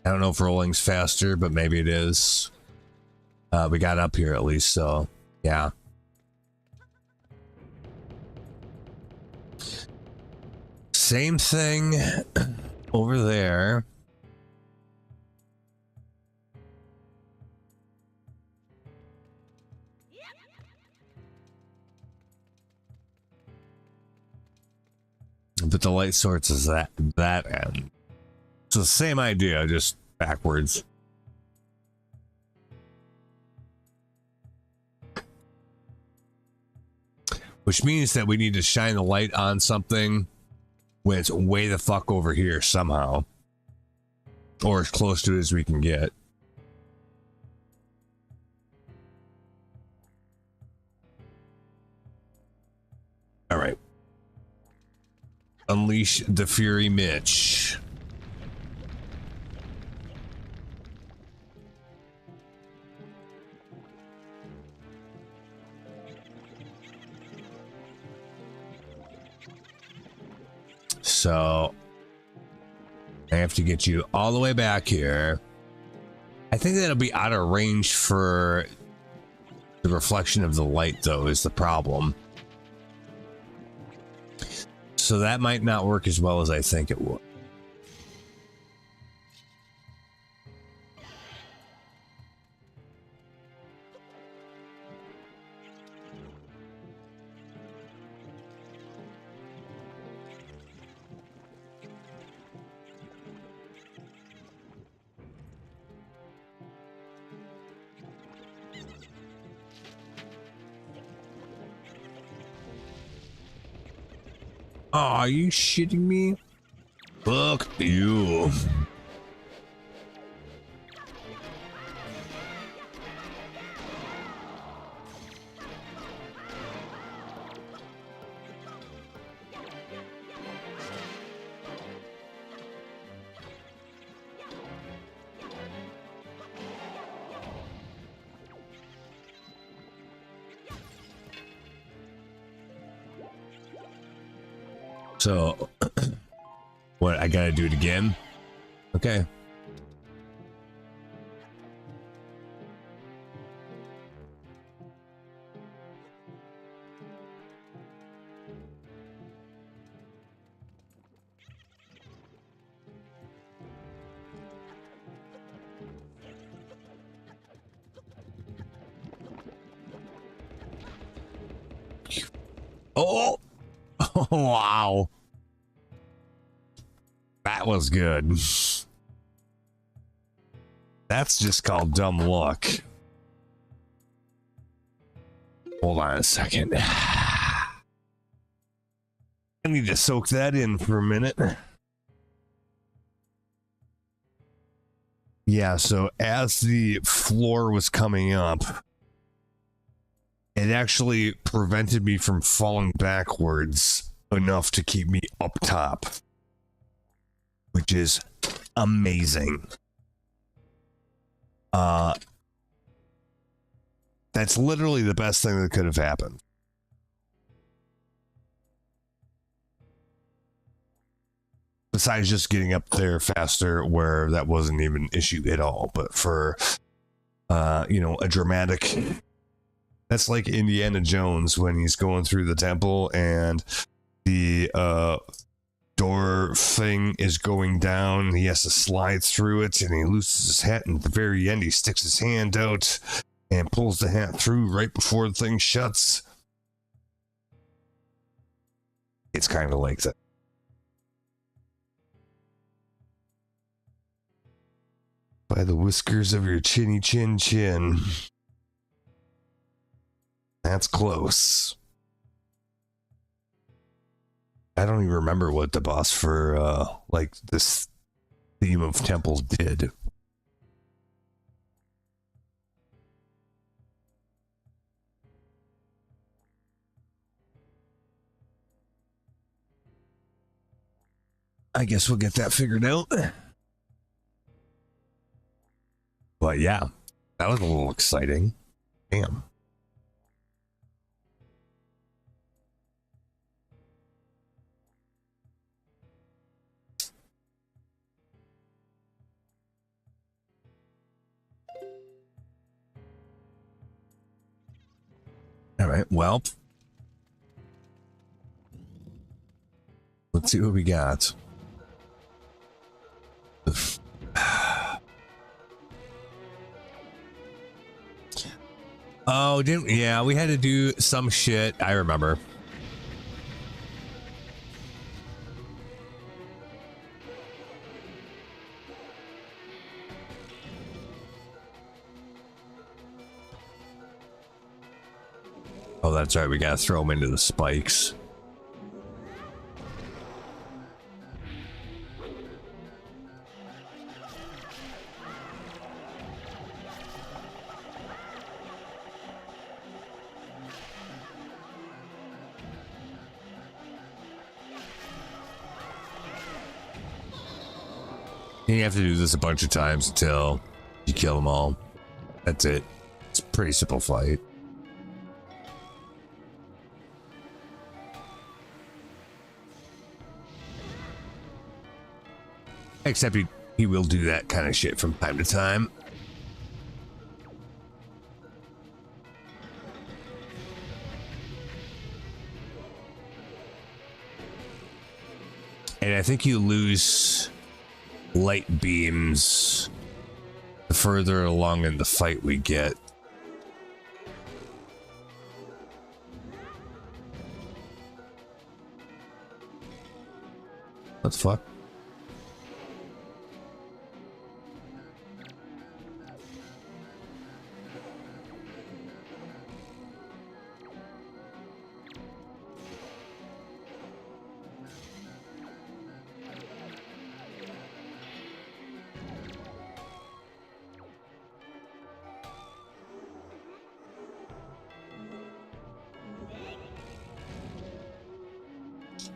Speaker 1: I don't know if rolling's faster, but maybe it is. We got up here at least, so yeah. Same thing over there. But the light source is that end. It's the same idea, just backwards. Which means that we need to shine the light on something when it's way the fuck over here somehow. Or as close to it as we can get. All right. Unleash the Fury Mitch. So I have to get you all the way back here. I think that'll be out of range for the reflection of the light, though, is the problem. So that might not work as well as I think it would. Oh, are you shitting me? Fuck you. So, what, I gotta do it again? Okay. Oh! Oh, wow. That was good. That's just called dumb luck. Hold on a second. I need to soak that in for a minute. Yeah, so as the floor was coming up, it actually prevented me from falling backwards enough to keep me up top, which is amazing. That's literally the best thing that could have happened. Besides just getting up there faster, where that wasn't even an issue at all. But for, a dramatic, that's like Indiana Jones when he's going through the temple and the door thing is going down. He has to slide through it and he loses his hat. And at the very end, he sticks his hand out and pulls the hat through right before the thing shuts. It's kind of like that. By the whiskers of your chinny chin chin. That's close. I don't even remember what the boss for this theme of temples did. I guess we'll get that figured out. But yeah, that was a little exciting. Damn. All right, well, let's see what we got. Oh, yeah, we had to do some shit. I remember. Oh, that's right. We gotta throw them into the spikes. You have to do this a bunch of times until you kill them all. That's it. It's a pretty simple fight. Except he will do that kind of shit from time to time. And I think you lose light beams the further along in the fight we get. What the fuck?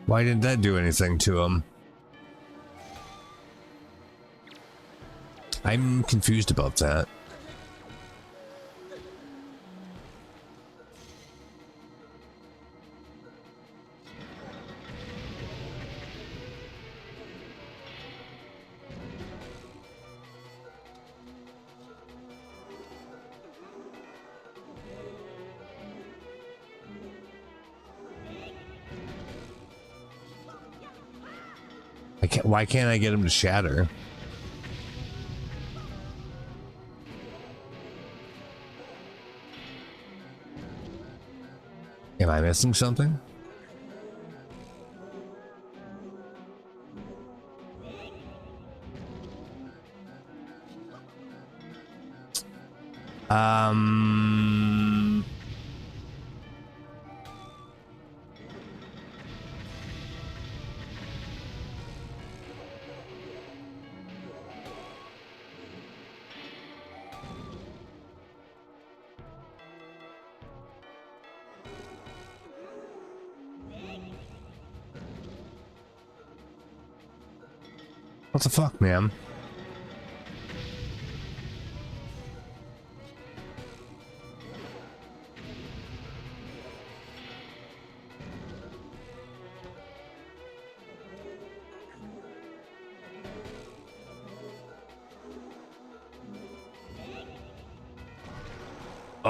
Speaker 1: Why didn't that do anything to him? I'm confused about that. Why can't I get him to shatter? Am I missing something? What the fuck, man?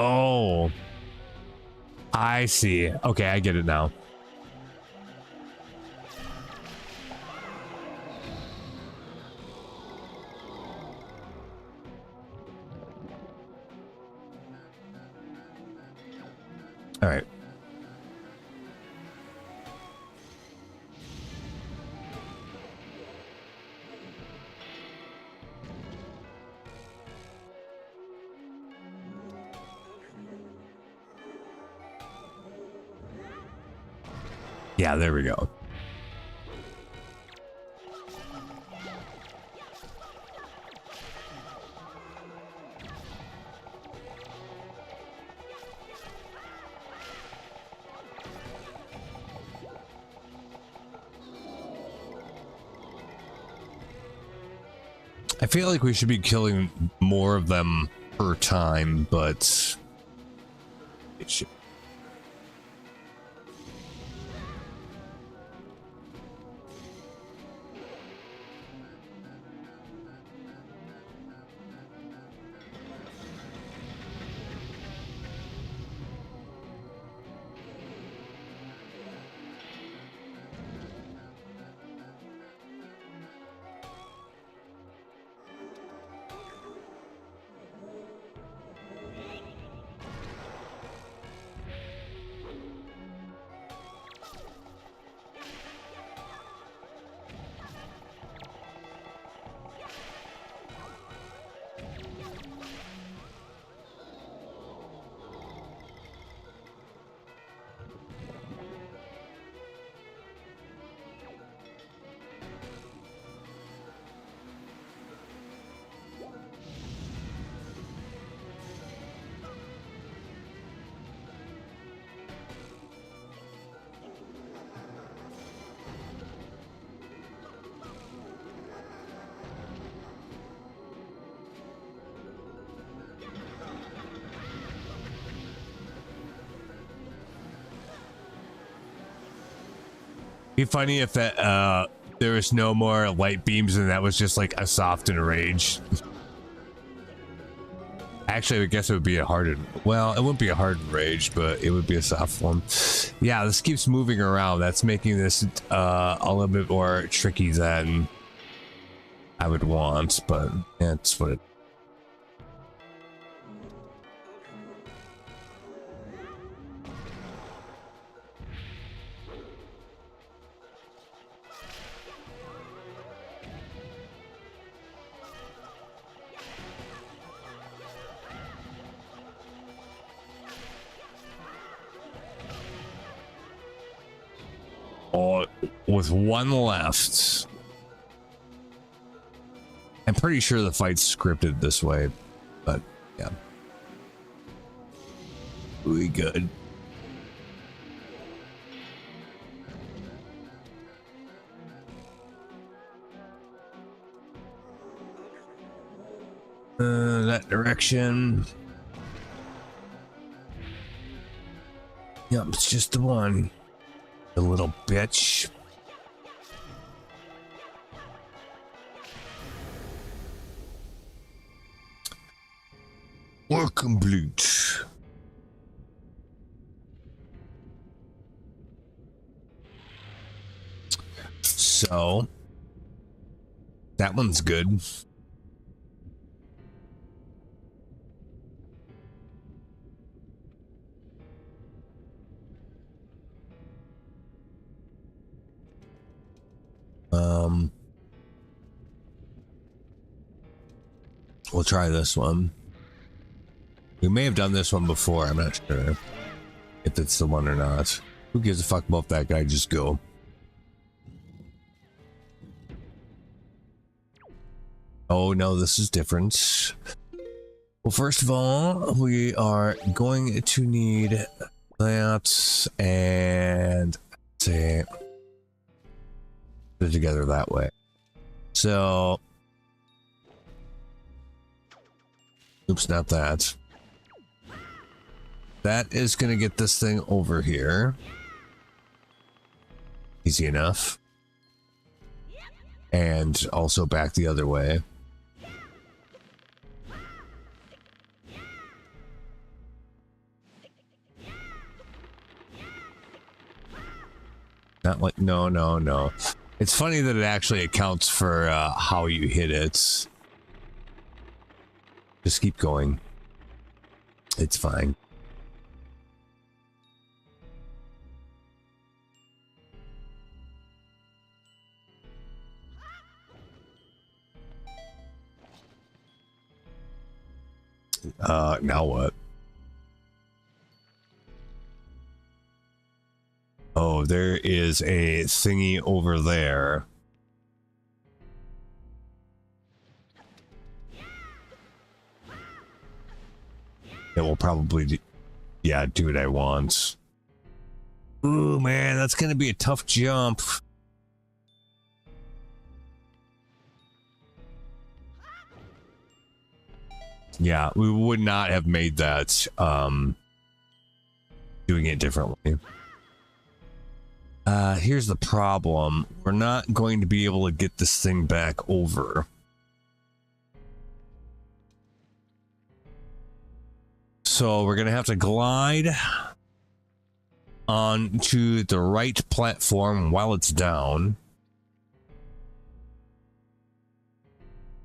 Speaker 1: Oh, I see. Okay, I get it now. All right. Yeah, there we go. I feel like we should be killing more of them per time, but it should. Be funny if that there was no more light beams and that was just like a soft enrage. Actually, I guess it would be a hardened. Well, it wouldn't be a hardened rage, but it would be a soft one. Yeah, this keeps moving around. That's making this a little bit more tricky than I would want, but yeah, it's what it. Oh, with one left. I'm pretty sure the fight's scripted this way, but yeah. We good. That direction. Yep, it's just the one. The little bitch. Work complete. So that one's good. We'll try this one. We may have done this one before. I'm not sure if it's the one or not. Who gives a fuck about that guy? Just go. Oh no, this is different. Well, first of all, we are going to need that and say put it together that way. So, oops, not that. That is going to get this thing over here. Easy enough. And also back the other way. Not like, no, no, no. It's funny that it actually accounts for how you hit it. Just keep going. It's fine. Now what? Oh, there is a thingy over there. It will probably, yeah, do what I want. Ooh, man, that's gonna be a tough jump. Yeah, we would not have made that doing it differently. Here's the problem. We're not going to be able to get this thing back over. So we're gonna have to glide onto the right platform while it's down.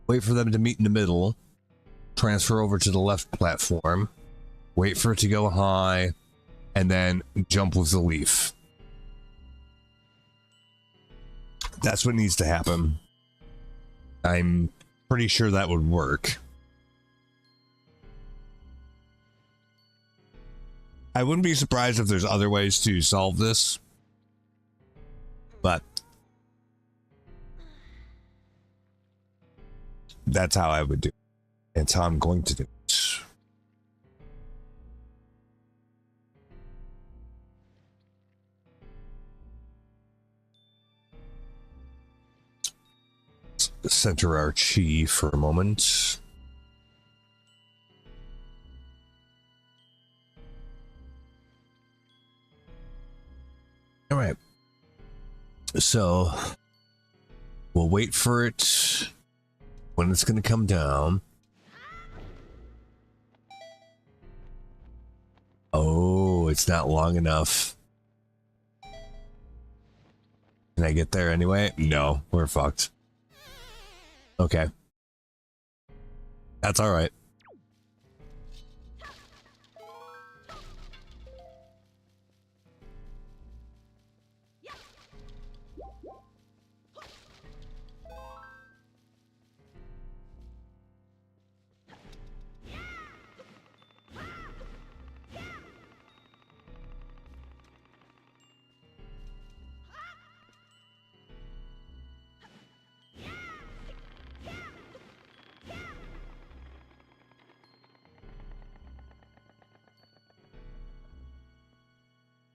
Speaker 1: Wait for them to meet in the middle. Transfer over to the left platform. Wait for it to go high. And then jump with the leaf. That's what needs to happen. I'm pretty sure that would work. I wouldn't be surprised if there's other ways to solve this. But that's how I would do it. It's how I'm going to do it. Let's center our chi for a moment. All right. So we'll wait for it when it's going to come down. Oh, it's not long enough. Can I get there anyway? No, we're fucked. Okay. That's all right.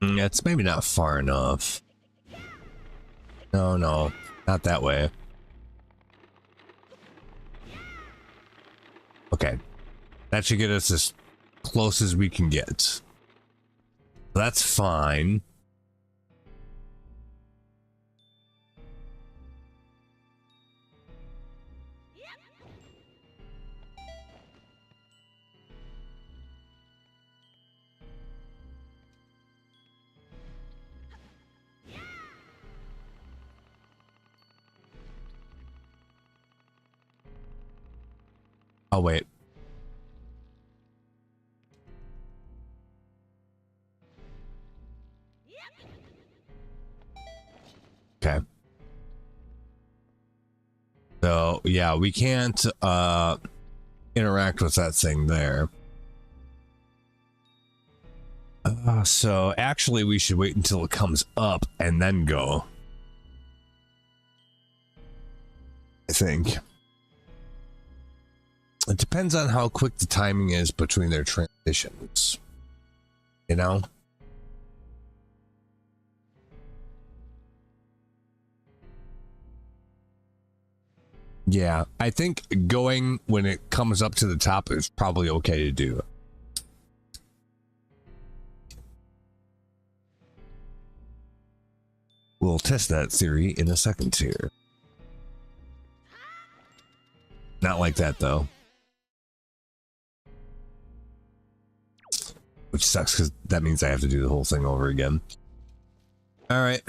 Speaker 1: It's maybe not far enough. No, no, not that way. Okay. That should get us as close as we can get. That's fine. Oh, wait. Okay. So, yeah, we can't interact with that thing there. So, actually, we should wait until it comes up and then go. I think. It depends on how quick the timing is between their transitions. You know? Yeah, I think going when it comes up to the top is probably okay to do. We'll test that theory in a second here. Not like that, though. Which sucks, because that means I have to do the whole thing over again. All right.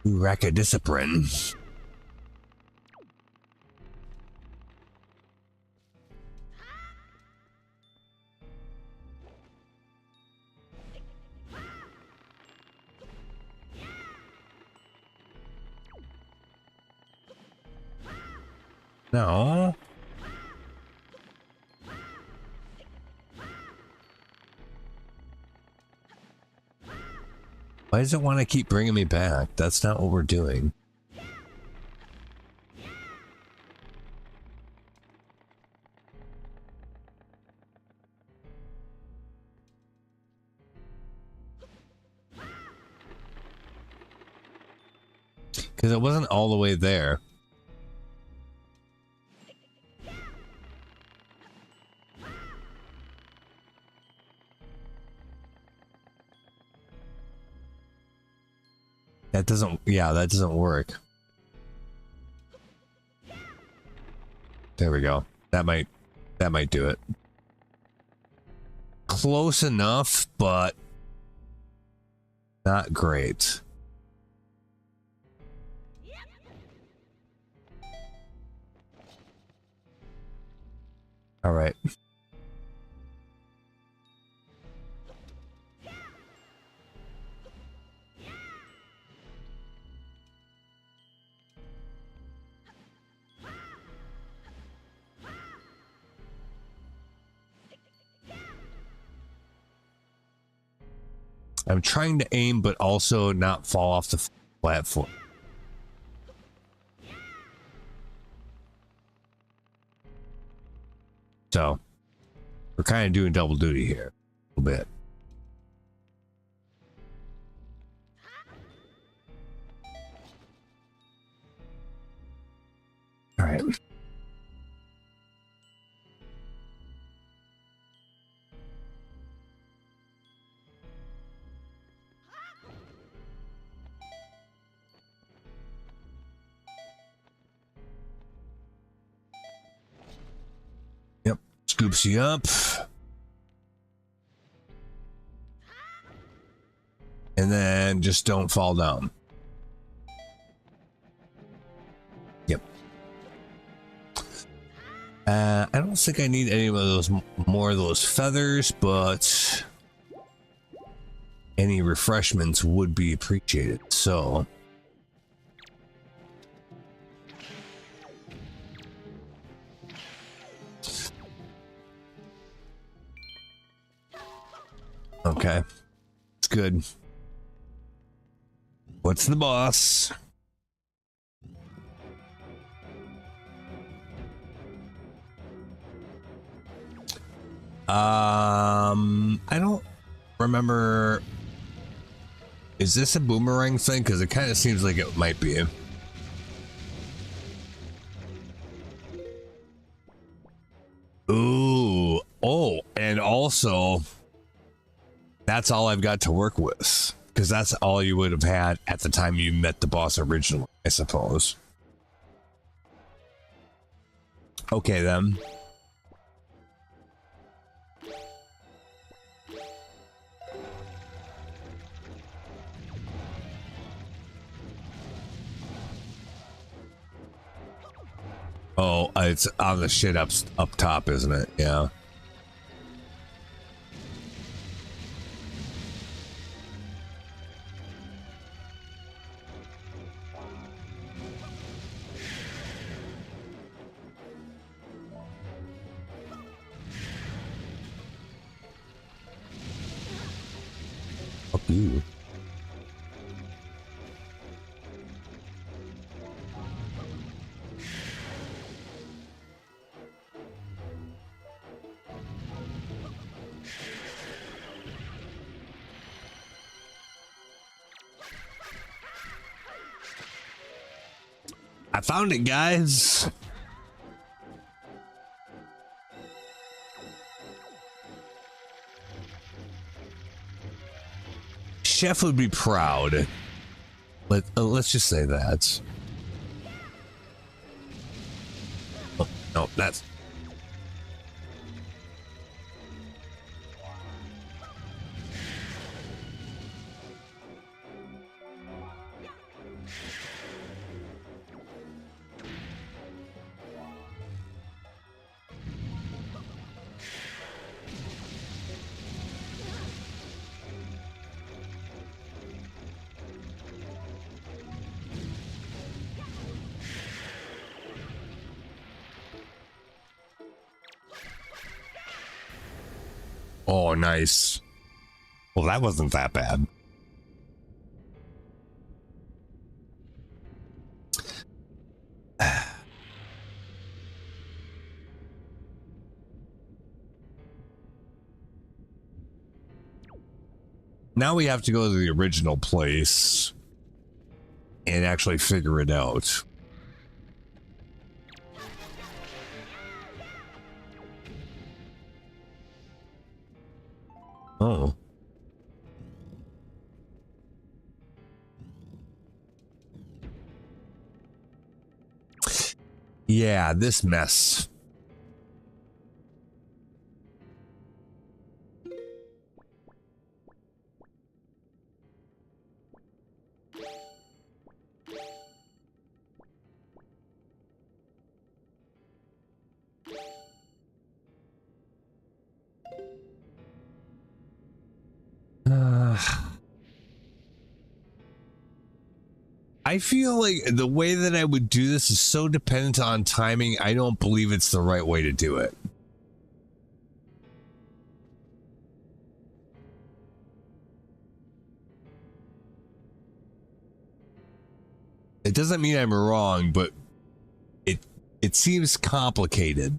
Speaker 1: Racodiscipline. No. Why does it want to keep bringing me back? That's not what we're doing. Because it wasn't all the way there. That doesn't, yeah, that doesn't work. There we go. That might do it. Close enough, but not great. All right. I'm trying to aim, but also not fall off the platform. So we're kind of doing double duty here a little bit. All right. Yep. Scoops you up. And then just don't fall down. Yep. I don't think I need any of those more of those feathers, but any refreshments would be appreciated. So okay. It's good. What's the boss? I don't remember. Is this a boomerang thing? Because it kind of seems like it might be. Ooh. Oh, and also, that's all I've got to work with. Because that's all you would have had at the time you met the boss originally, I suppose. Okay, then. Oh, it's on the shit up top, isn't it? Yeah. Fuck you. I found it, guys. Chef would be proud. Let's just say that. Oh, no, that's... Oh, nice. Well, that wasn't that bad. Now we have to go to the original place and actually figure it out. Oh. Yeah, this mess. I feel like the way that I would do this is so dependent on timing. I don't believe it's the right way to do it. It doesn't mean I'm wrong, but it seems complicated.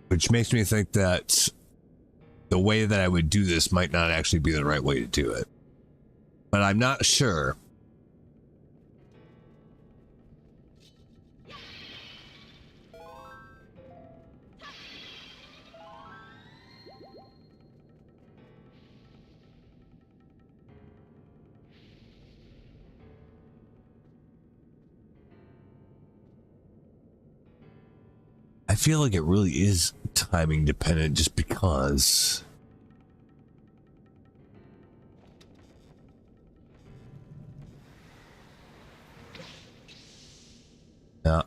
Speaker 1: Which makes me think that the way that I would do this might not actually be the right way to do it. But I'm not sure. I feel like it really is timing dependent just because. Yeah.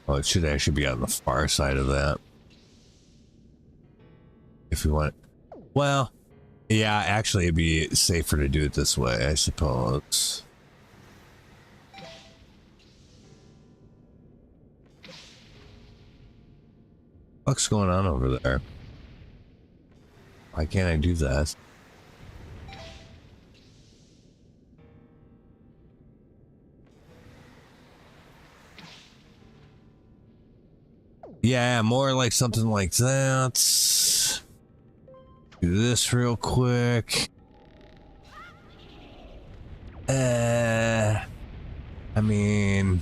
Speaker 1: Oh, it should actually be on the far side of that. If we want. Well, yeah, actually it'd be safer to do it this way, I suppose. What's going on over there? Why can't I do that? Yeah, more like something like that. Do this real quick. I mean,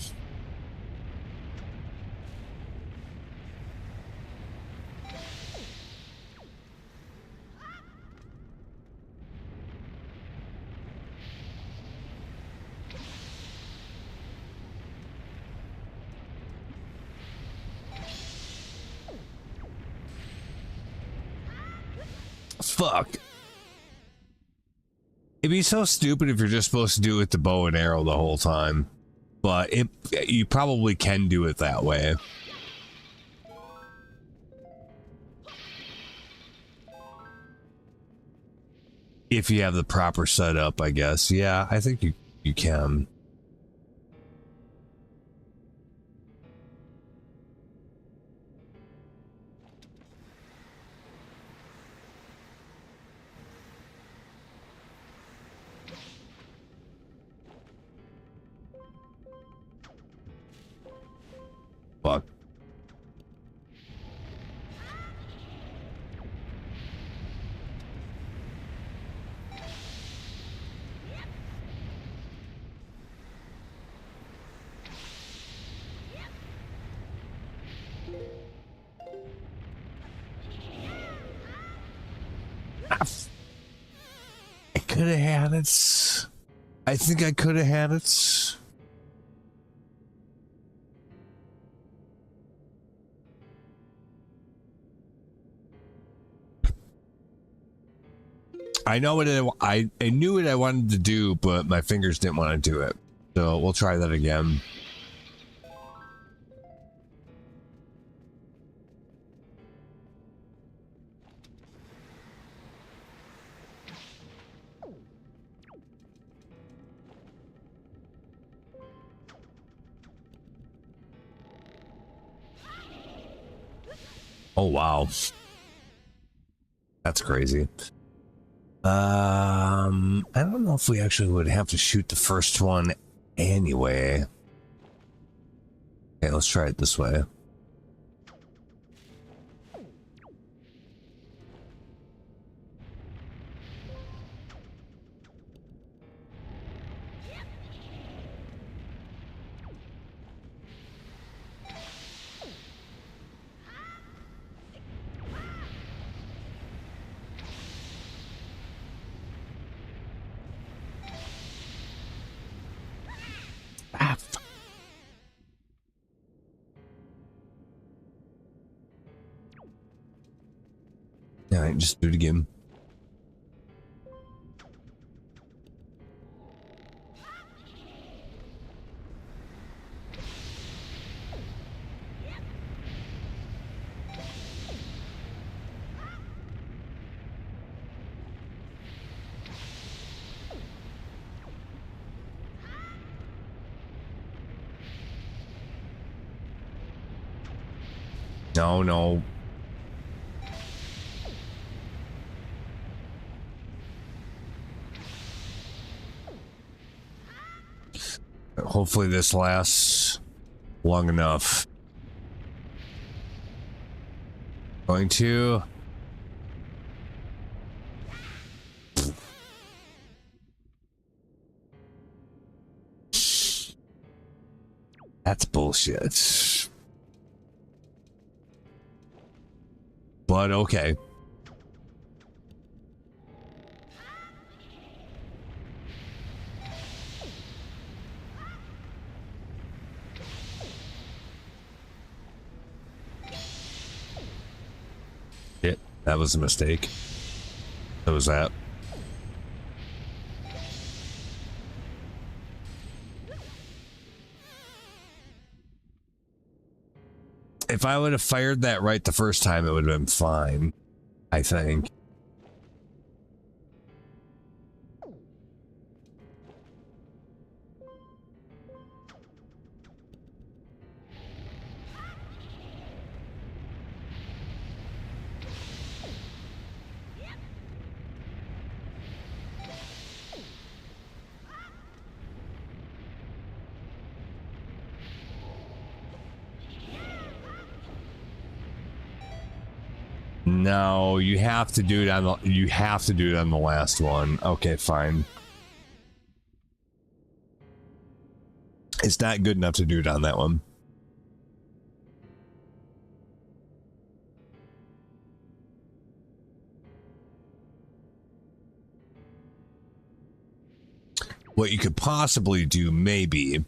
Speaker 1: fuck. It'd be so stupid if you're just supposed to do it with the bow and arrow the whole time. But you probably can do it that way. If you have the proper setup, I guess. Yeah, I think you can. Fuck. I could have had it. I think I could have had it. I know what I knew what I wanted to do, but my fingers didn't want to do it. So we'll try that again. Oh, wow. That's crazy. I don't know if we actually would have to shoot the first one anyway. Okay, let's try it this way. All right, just do it again. No, no. Hopefully this lasts long enough. Going to. That's bullshit. But okay. Shit, that was a mistake. What was that? If I would have fired that right the first time, it would have been fine, I think. No, you have to do it on the last one. Okay, fine. It's not good enough to do it on that one. What you could possibly do, maybe,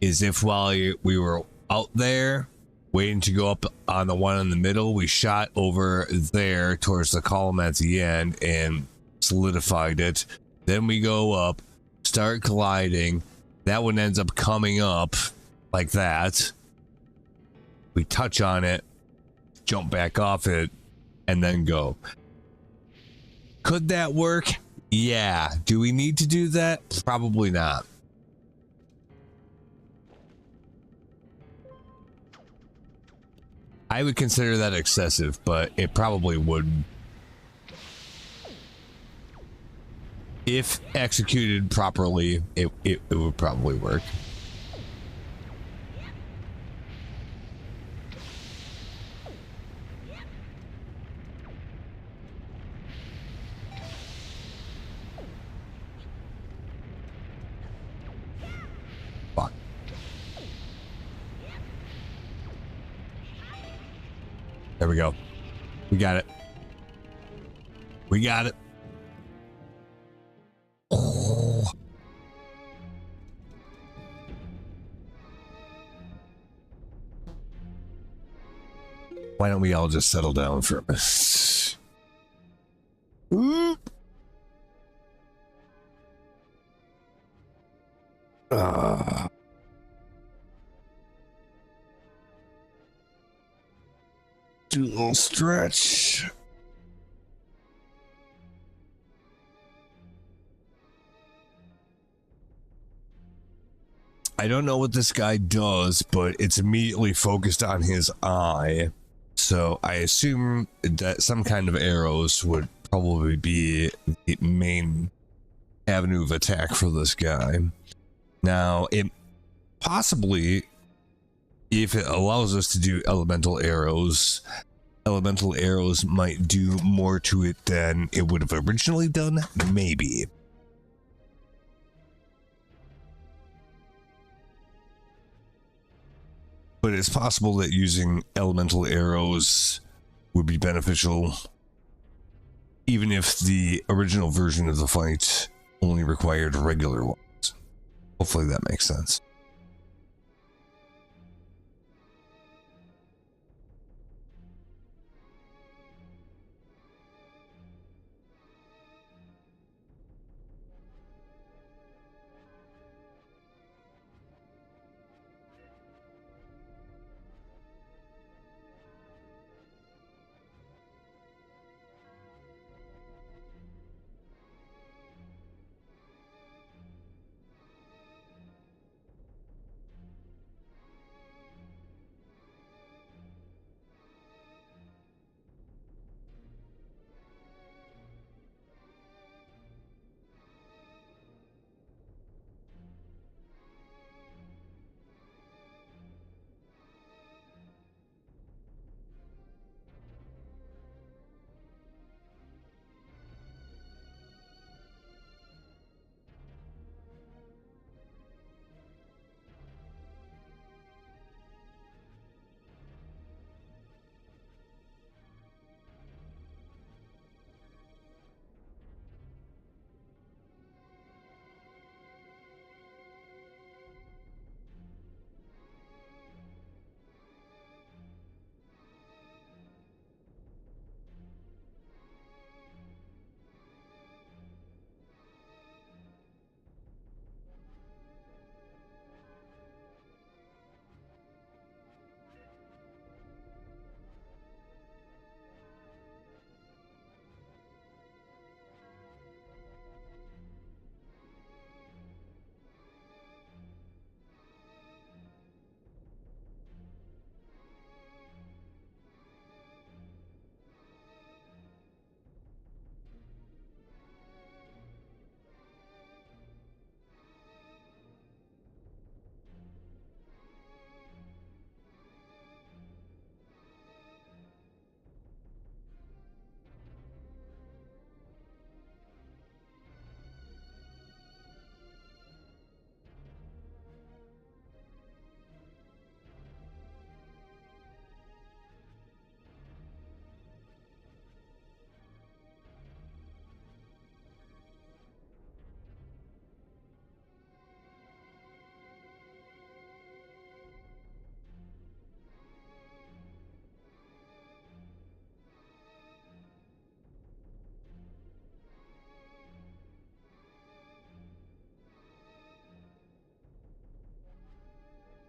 Speaker 1: is if while we were out there waiting to go up on the one in the middle, we shot over there towards the column at the end and solidified it. Then we go up, start colliding. That one ends up coming up like that. We touch on it, jump back off it, and then go. Could that work? Yeah. Do we need to do that? Probably not. I would consider that excessive, but it probably would. If executed properly, it would probably work. Fuck. There we go. We got it. We got it. Oh. Why don't we all just settle down for a minute? Do a little stretch. I don't know what this guy does, but it's immediately focused on his eye. So I assume that some kind of arrows would probably be the main avenue of attack for this guy. Now, it possibly, if it allows us to do elemental arrows might do more to it than it would have originally done, maybe. But it's possible that using elemental arrows would be beneficial, even if the original version of the fight only required regular ones. Hopefully that makes sense.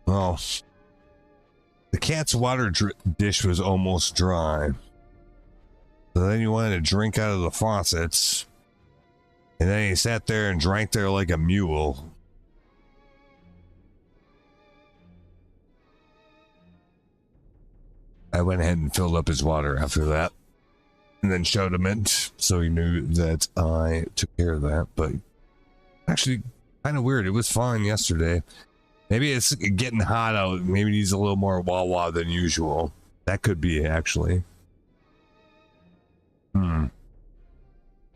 Speaker 1: Well, the cat's water dish was almost dry. So then you wanted to drink out of the faucets. And then he sat there and drank there like a mule. I went ahead and filled up his water after that. And then showed him it. So he knew that I took care of that. But actually, kind of weird. It was fine yesterday. Maybe it's getting hot out. Maybe it needs a little more wah-wah than usual. That could be, actually.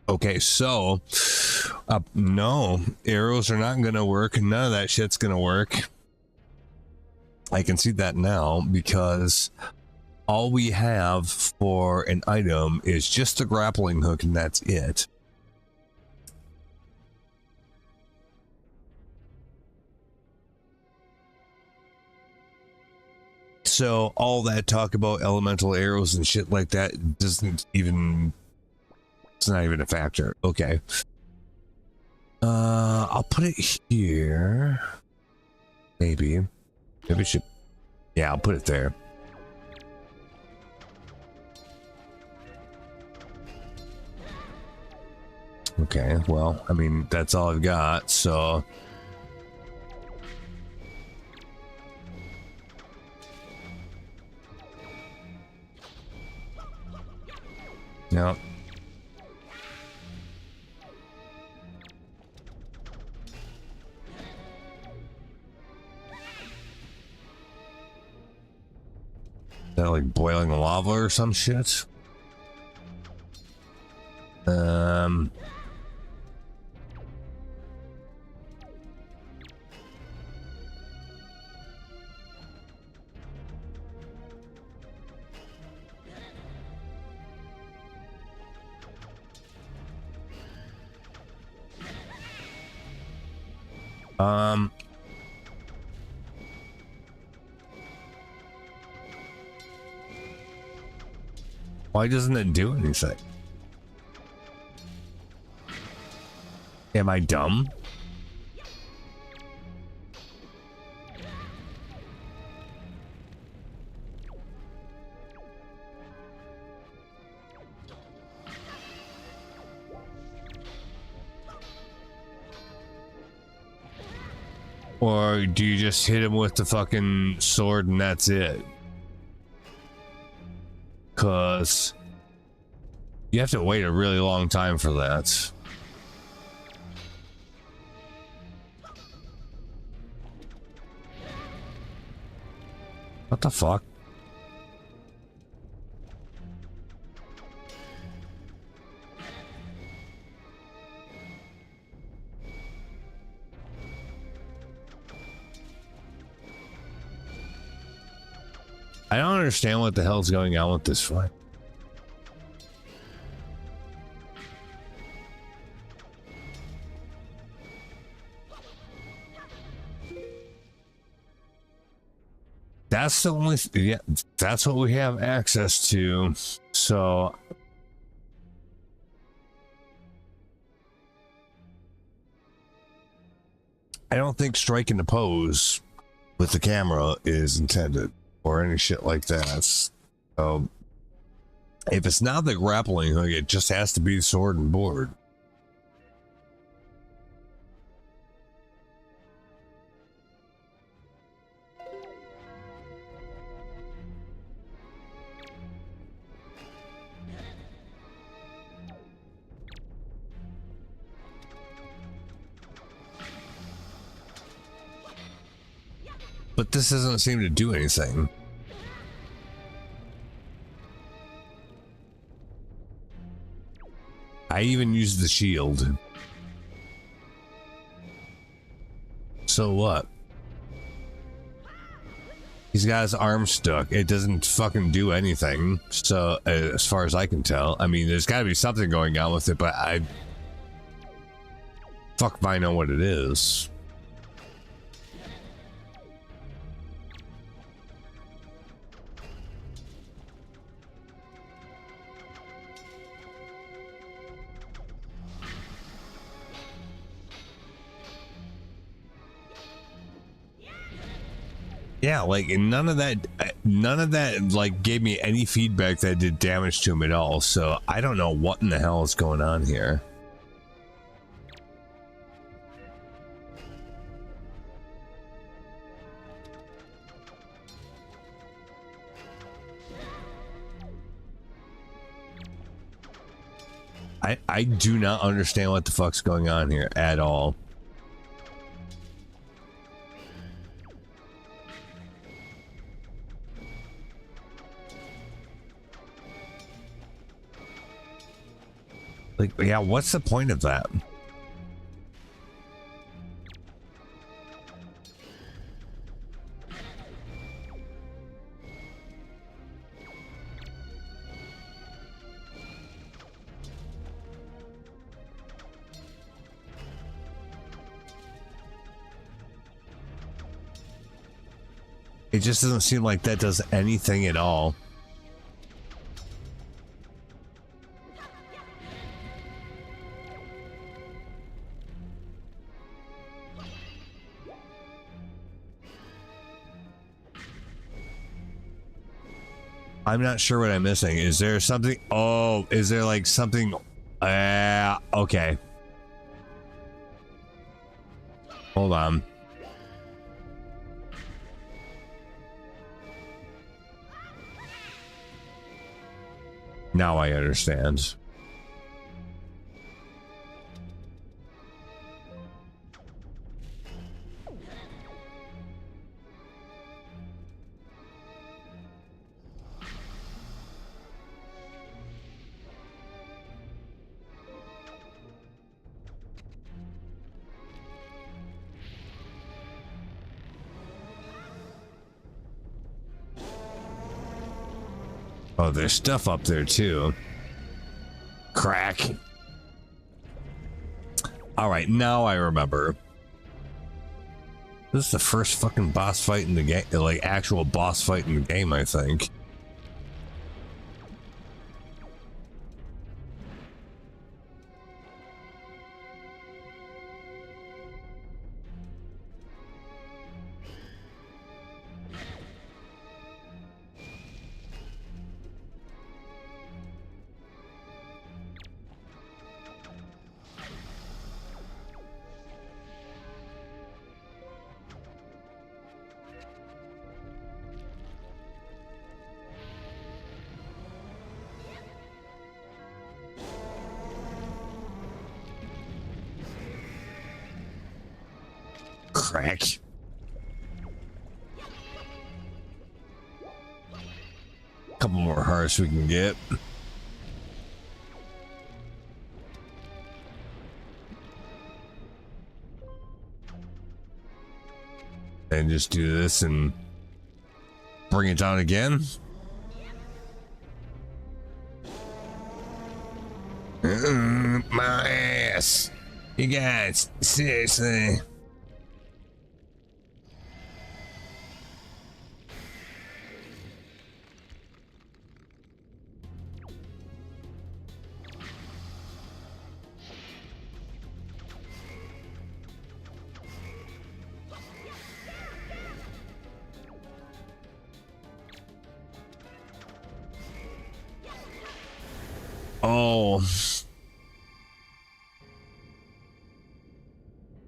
Speaker 1: Okay, so... no, arrows are not going to work. None of that shit's going to work. I can see that now, because all we have for an item is just a grappling hook, and that's it. So all that talk about elemental arrows and shit like that doesn't even, it's not even a factor. Okay. I'll put it here. Maybe it should, yeah, I'll put it there. Okay, well, I mean, that's all I've got, so No. Is that like boiling lava or some shit? Why doesn't it do anything? Am I dumb? Or do you just hit him with the fucking sword and that's it? Cause you have to wait a really long time for that. What the fuck? I don't understand what the hell's going on with this fight. That's the only, yeah, that's what we have access to. So I don't think striking the pose with the camera is intended or any shit like that. So if it's not the grappling hook, it just has to be sword and board. But this doesn't seem to do anything. I even used the shield. So what? He's got his arm stuck. It doesn't fucking do anything. So, as far as I can tell. I mean, there's got to be something going on with it, but I... Fuck if I know what it is. Yeah, like none of that like gave me any feedback that did damage to him at all. So I don't know what in the hell is going on here. I do not understand what the fuck's going on here at all. Like, yeah, what's the point of that? It just doesn't seem like that does anything at all. I'm not sure what I'm missing. Is there something? Oh, is there like something? Okay. Hold on. Now I understand. Oh, there's stuff up there too. Crack. All right, now I remember. This is the first fucking boss fight in the game, like actual boss fight in the game, I think. Crack. Couple more hearts we can get. And just do this and bring it down again. My ass. You guys, seriously. Oh.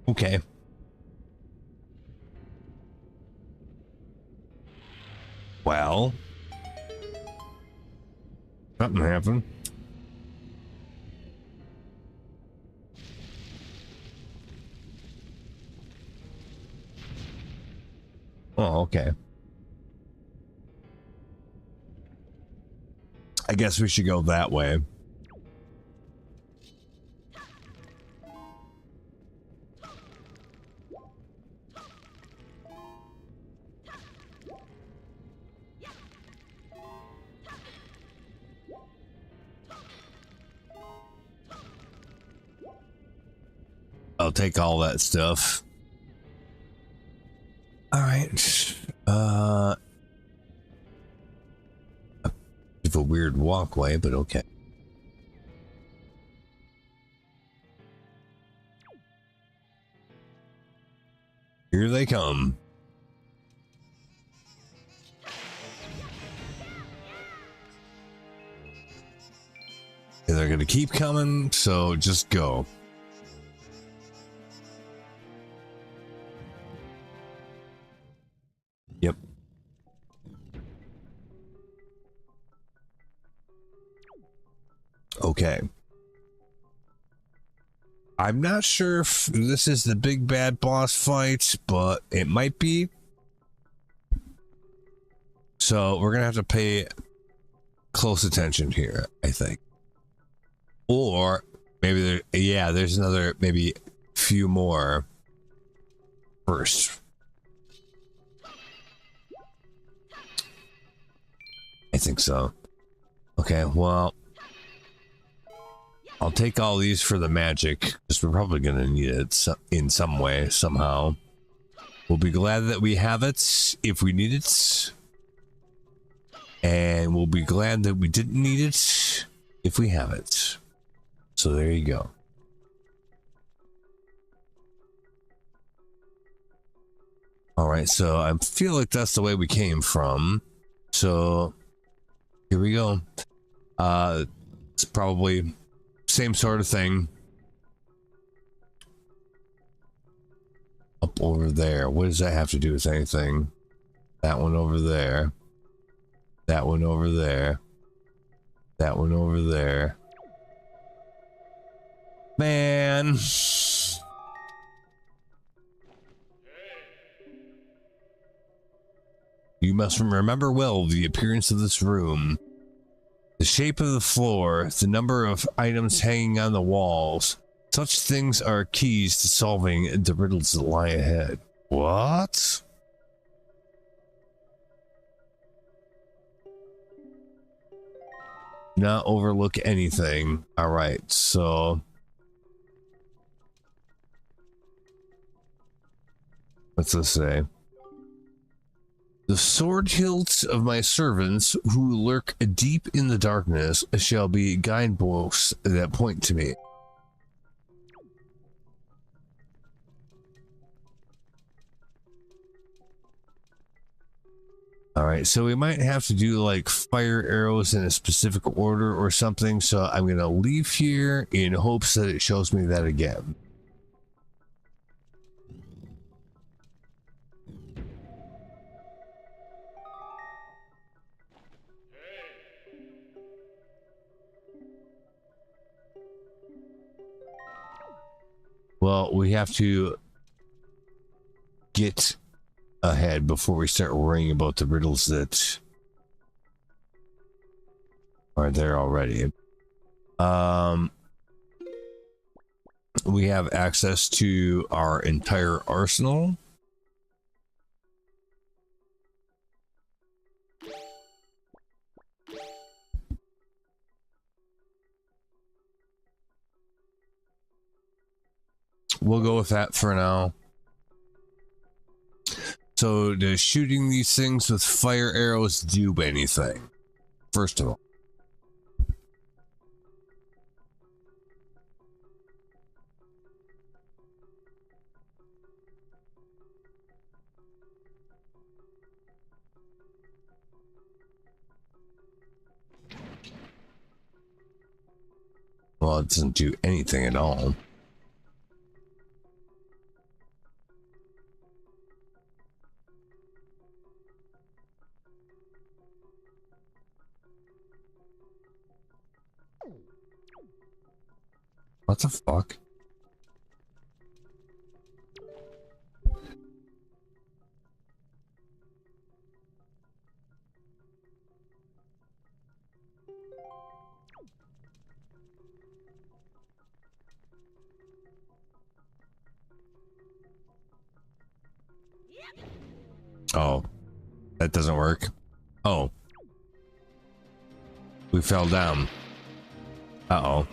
Speaker 1: Okay. Well. Something happened. Oh, okay. I guess we should go that way. I'll take all that stuff. All right. It's a weird walkway, but okay. Here they come. And they're gonna keep coming, so just go. Yep. Okay. I'm not sure if this is the big bad boss fight, but it might be. So we're gonna have to pay close attention here, I think. Or maybe there, yeah, there's another, maybe few more first. I think so. Okay, well, I'll take all these for the magic, because we're probably going to need it in some way, somehow. We'll be glad that we have it if we need it. And we'll be glad that we didn't need it if we have it. So there you go. All right, so I feel like that's the way we came from. So here we go. It's probably same sort of thing. Up over there. What does that have to do with anything? That one over there. That one over there. That one over there. Man. You must remember well the appearance of this room. The shape of the floor, the number of items hanging on the walls. Such things are keys to solving the riddles that lie ahead. What? Not overlook anything. Alright, so... what's this say? The sword hilts of my servants who lurk deep in the darkness shall be guideposts that point to me. Alright, so we might have to do like fire arrows in a specific order or something, so I'm going to leave here in hopes that it shows me that again. Well, we have to get ahead before we start worrying about the riddles that are there already. We have access to our entire arsenal. We'll go with that for now. So does shooting these things with fire arrows do anything? First of all. Well, it doesn't do anything at all. What the fuck? Oh, that doesn't work. Oh. We fell down. Uh-oh.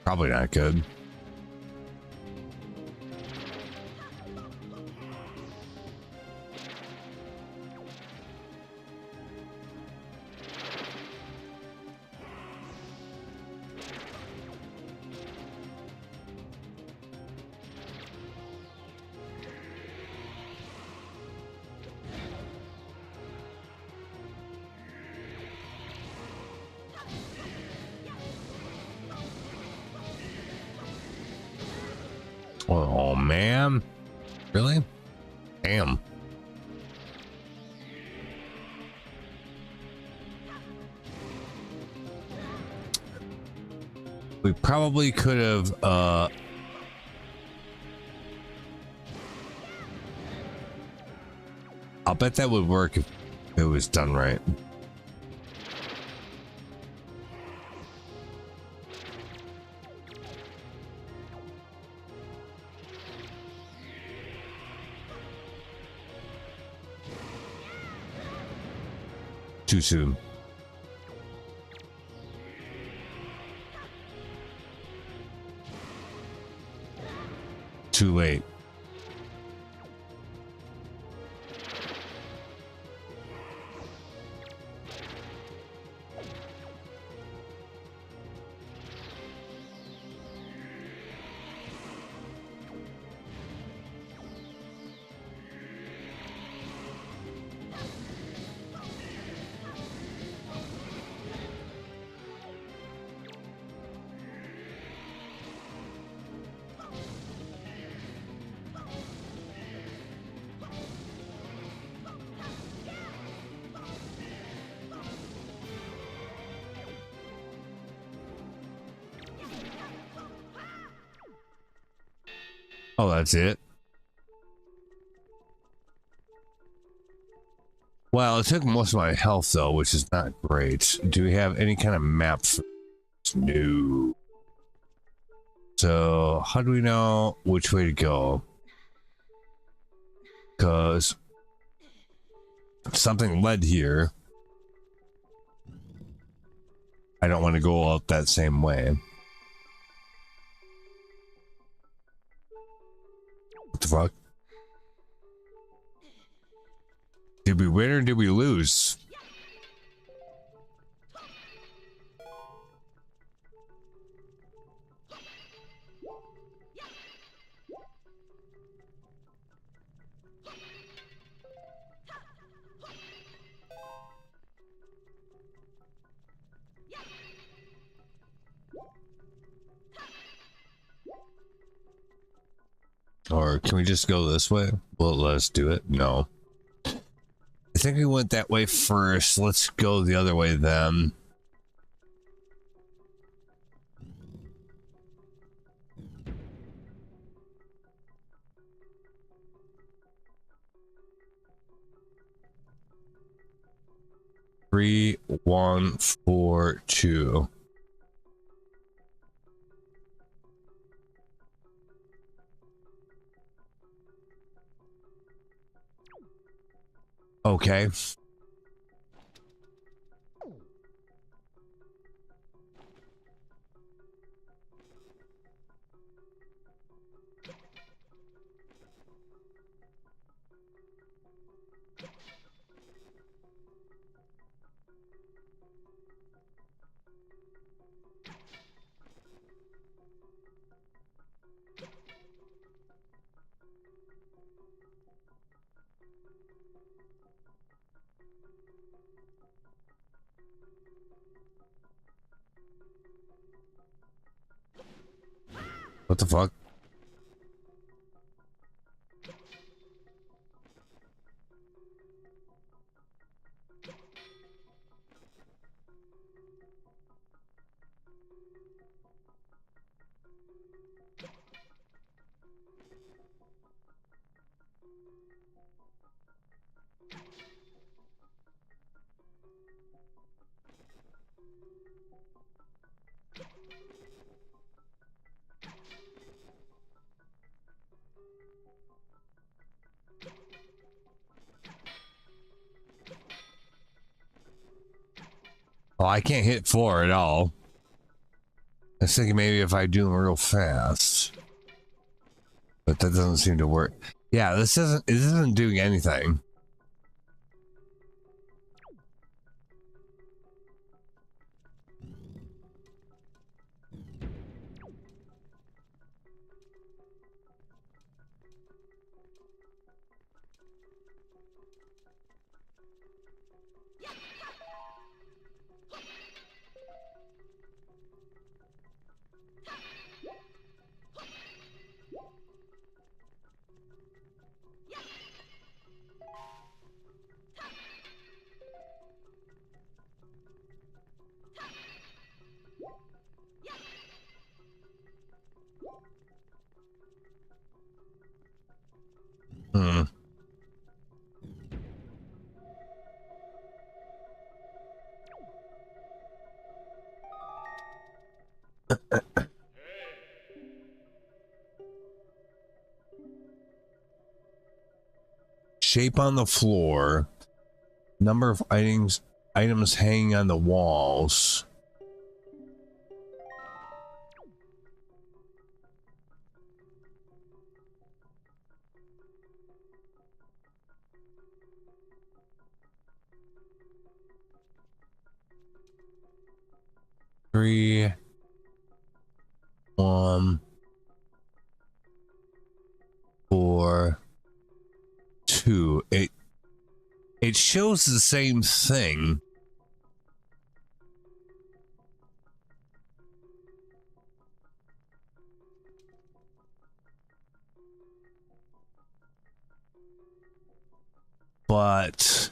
Speaker 1: Probably not good. Oh man, really? Damn. We probably could have I'll bet that would work if it was done right. Too soon. Too late. Oh, that's it? Well, it took most of my health, though, which is not great. Do we have any kind of map for this? No. So, how do we know which way to go? Because something led here. I don't want to go out that same way. What the fuck? Did we win or did we lose? Or can we just go this way? Well, let's do it. No. I think we went that way first. Let's go the other way then. Three, 1, 4, 2. Okay. What the fuck? Oh, I can't hit 4 at all. I was thinking maybe if I do them real fast. But that doesn't seem to work. Yeah, this isn't doing anything. Hmm. Shape on the floor. Number of items hanging on the walls. Three, 1, 4, 2. It shows the same thing. But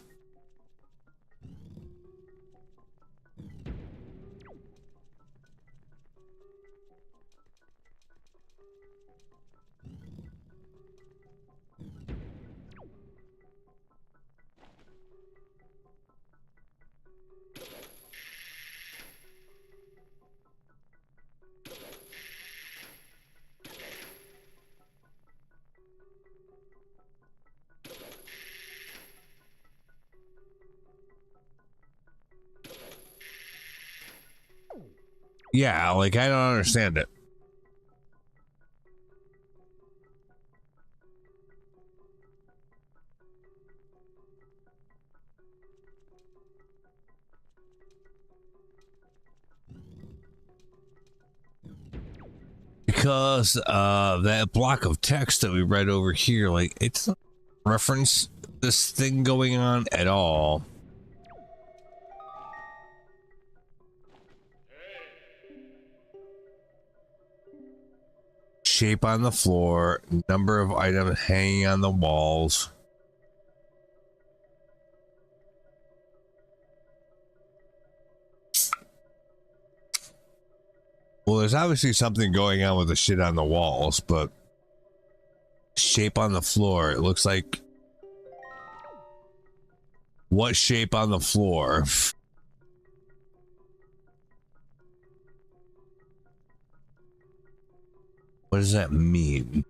Speaker 1: Yeah, like I don't understand it. Because that block of text that we read over here, like it's not reference this thing going on at all. Shape on the floor, number of items hanging on the walls. Well, there's obviously something going on with the shit on the walls, but shape on the floor, it looks like what shape on the floor? What does that mean?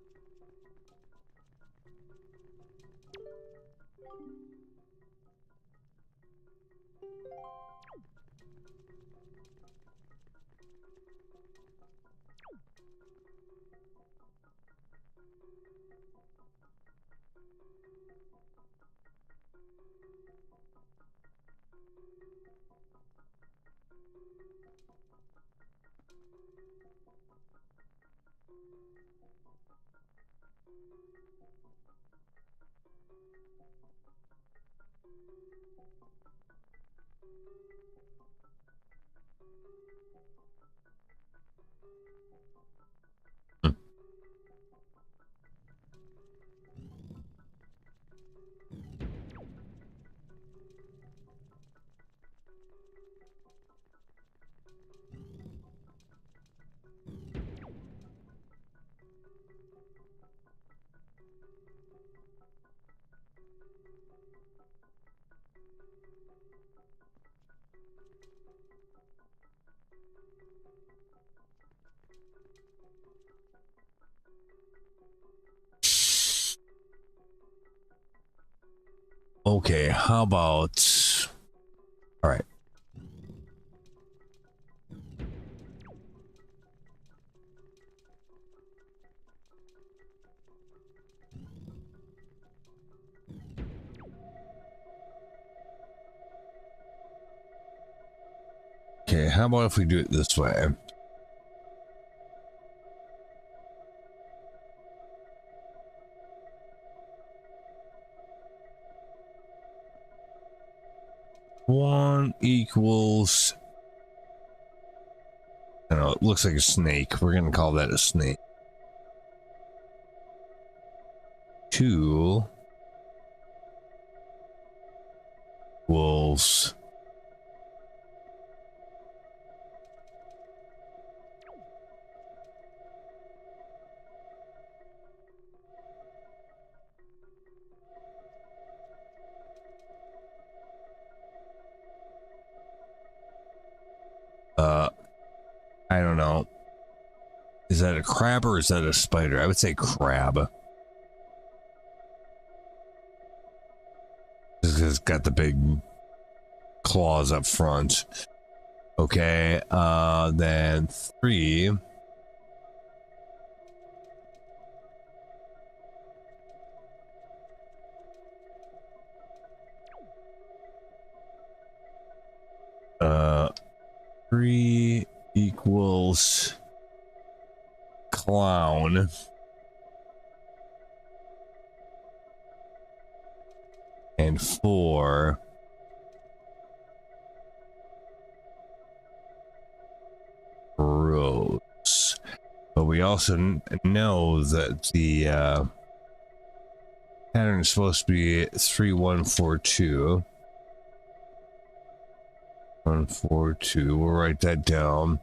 Speaker 1: Okay, how about... All right. Okay, how about if we do it this way? One equals... I don't know, it looks like a snake. We're going to call that a snake. 2 equals... I don't know. Is that a crab or is that a spider? I would say crab. It's got the big claws up front. Okay, then 3. Uh, 3 equals clown. And 4 rose. But we also know that the pattern is supposed to be 3 1 4 2. 1 4 2. We'll write that down.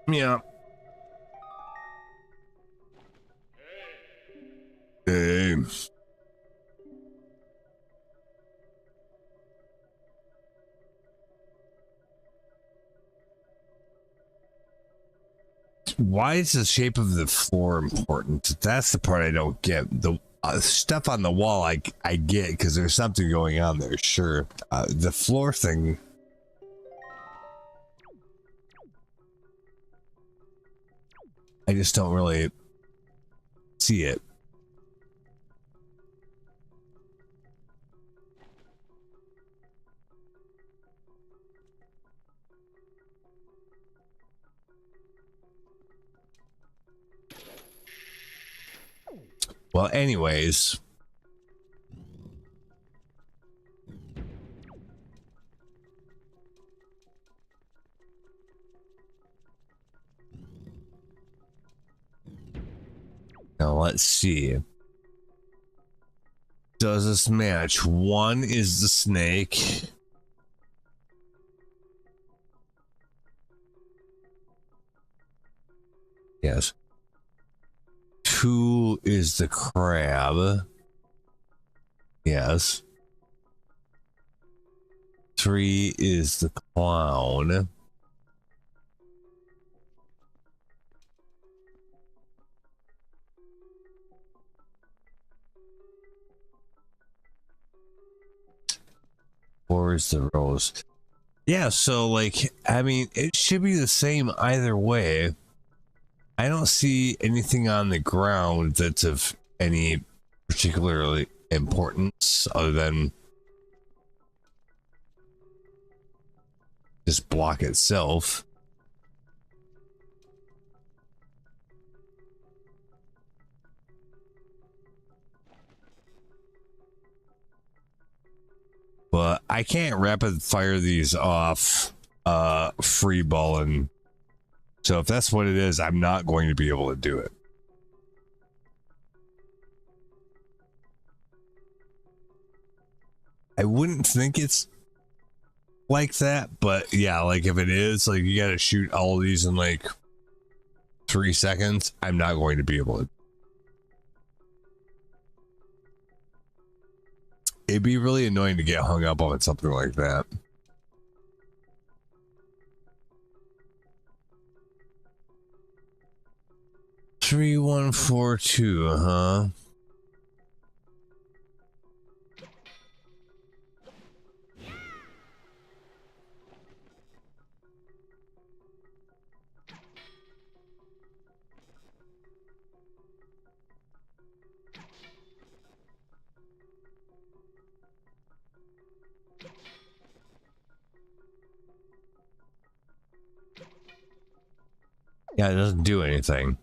Speaker 1: Yeah. Hey. Why is the shape of the floor important? That's the part I don't get. The stuff on the wall I get because there's something going on there, sure. The floor thing, I just don't really see it. Well, anyways. Now let's see. Does this match? One is the snake. Yes. Two is the crab. Yes. Three is the clown. Four is the rose. Yeah, so like, I mean, it should be the same either way. I don't see anything on the ground that's of any particularly importance other than this block itself. But I can't rapid fire these off free balling. So if that's what it is, I'm not going to be able to do it. I wouldn't think it's like that, but yeah, like if it is, like you gotta shoot all of these in like 3 seconds, I'm not going to be able to. It'd be really annoying to get hung up on something like that. Three, 1, 4, 2, huh? Yeah, it doesn't do anything.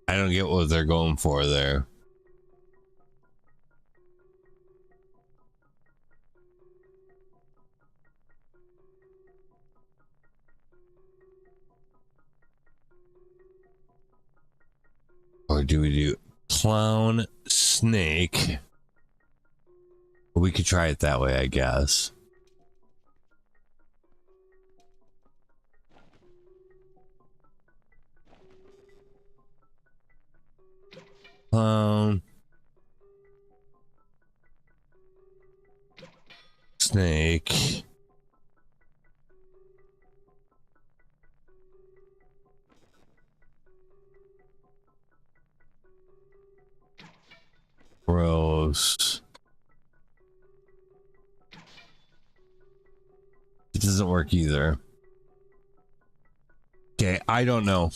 Speaker 1: I don't get what they're going for there. Or do we do clown, snake? We could try it that way, I guess. Snake. Rose. It doesn't work either. Okay, I don't know.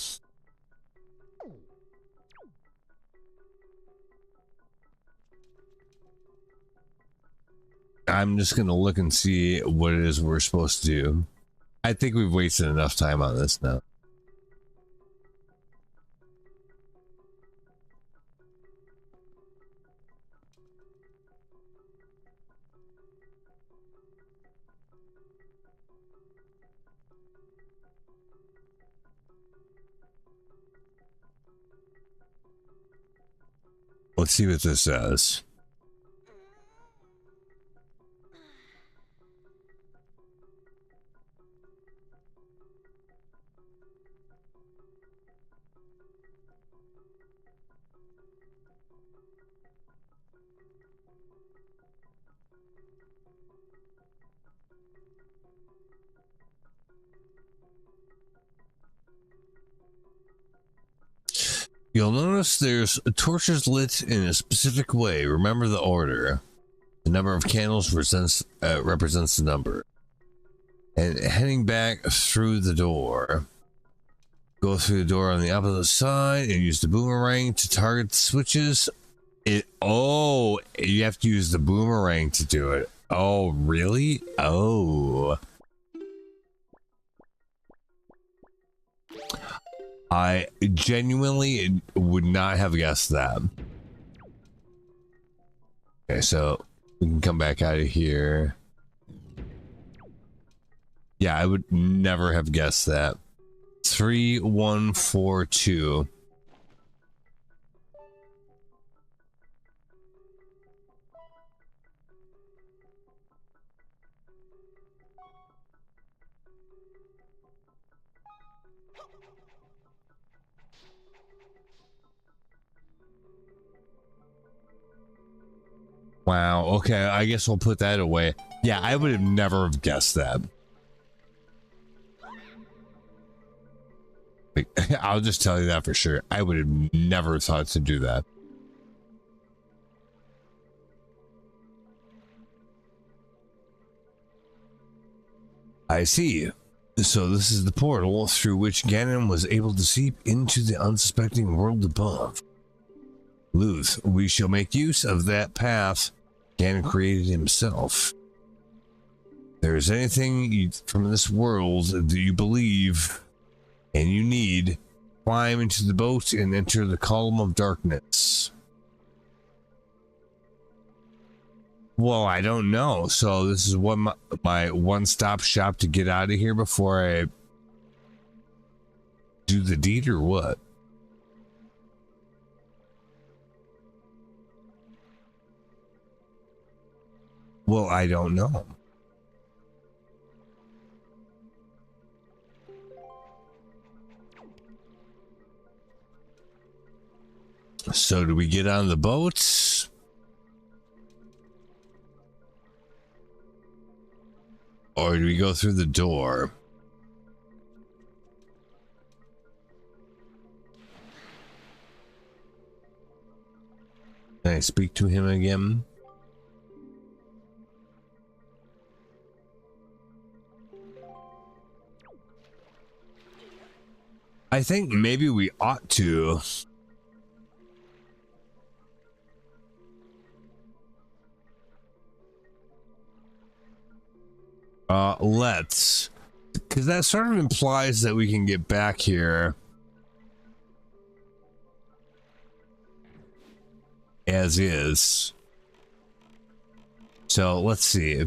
Speaker 1: I'm just gonna look and see what it is we're supposed to do. I think we've wasted enough time on this now. Let's see what this says. You'll notice there's torches lit in a specific way. Remember the order. The number of candles represents the number. And heading back through the door. Go through the door on the opposite side and use the boomerang to target the switches. Oh, you have to use the boomerang to do it. Oh, really? Oh. I genuinely would not have guessed that. Okay, so we can come back out of here. Yeah, I would never have guessed that. 3142. Wow, okay, I guess we'll put that away. Yeah, I would have never have guessed that. Like, I'll just tell you that for sure. I would have never thought to do that. I see. So this is the portal through which Ganon was able to seep into the unsuspecting world above. Luth, we shall make use of that path Ganon created himself. If there is anything from this world that you believe and you need, climb into the boat and enter the column of darkness. Well, I don't know. So this is what my one-stop shop to get out of here before I do the deed, or what? Well, I don't know. So do we get on the boats? Or do we go through the door? Can I speak to him again? I think maybe we ought to. Let's, because that sort of implies that we can get back here as is. So let's see.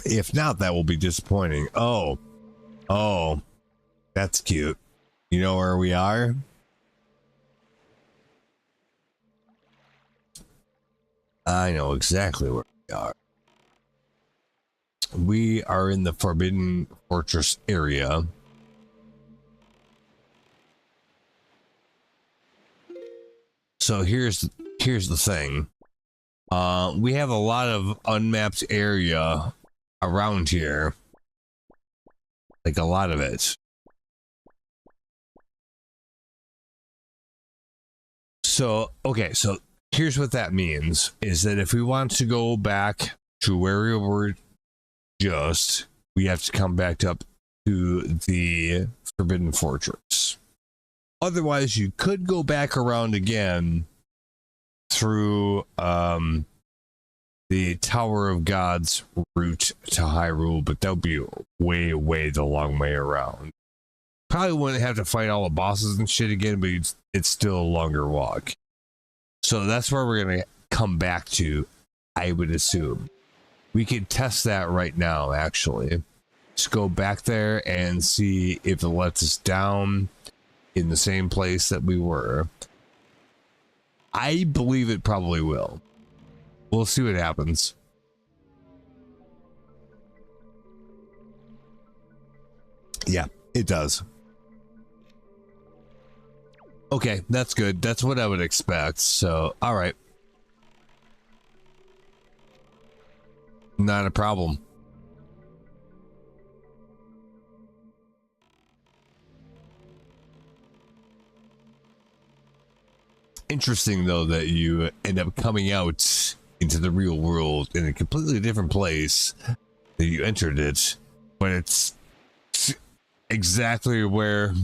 Speaker 1: If not, that will be disappointing. Oh, that's cute. You know where we are? I know exactly where we are. We are in the Forbidden Fortress area. So here's the thing. We have a lot of unmapped area around here. Like a lot of it. So, okay, so here's what that means, is that if we want to go back to where we were just, we have to come back up to the Forbidden Fortress. Otherwise, you could go back around again through the Tower of God's route to Hyrule, but that would be way the long way around. Probably wouldn't have to fight all the bosses and shit again, but it's still a longer walk. So that's where we're going to come back to, I would assume. We could test that right now, actually. Just go back there and see if it lets us down in the same place that we were. I believe it probably will. We'll see what happens. Yeah, it does. Okay, that's good. That's what I would expect. So, all right. Not a problem. Interesting, though, that you end up coming out into the real world in a completely different place that you entered it, but it's exactly where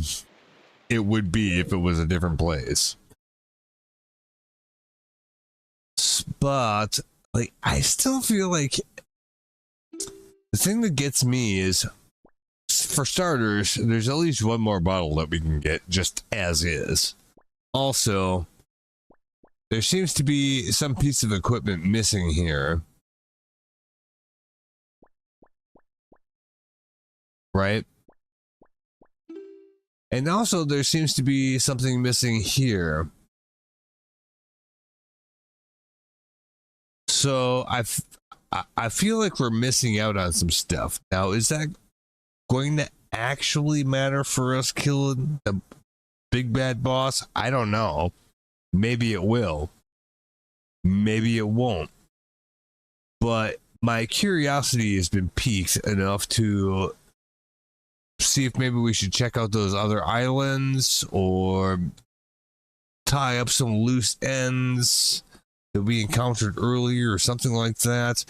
Speaker 1: it would be if it was a different place. But like, I still feel like the thing that gets me is, for starters, there's at least one more bottle that we can get just as is. Also, there seems to be some piece of equipment missing here. Right? And also, there seems to be something missing here. So I feel like we're missing out on some stuff. Now, is that going to actually matter for us killing the big bad boss? I don't know. Maybe it will. Maybe it won't. But my curiosity has been piqued enough to see if maybe we should check out those other islands or tie up some loose ends that we encountered earlier or something like that.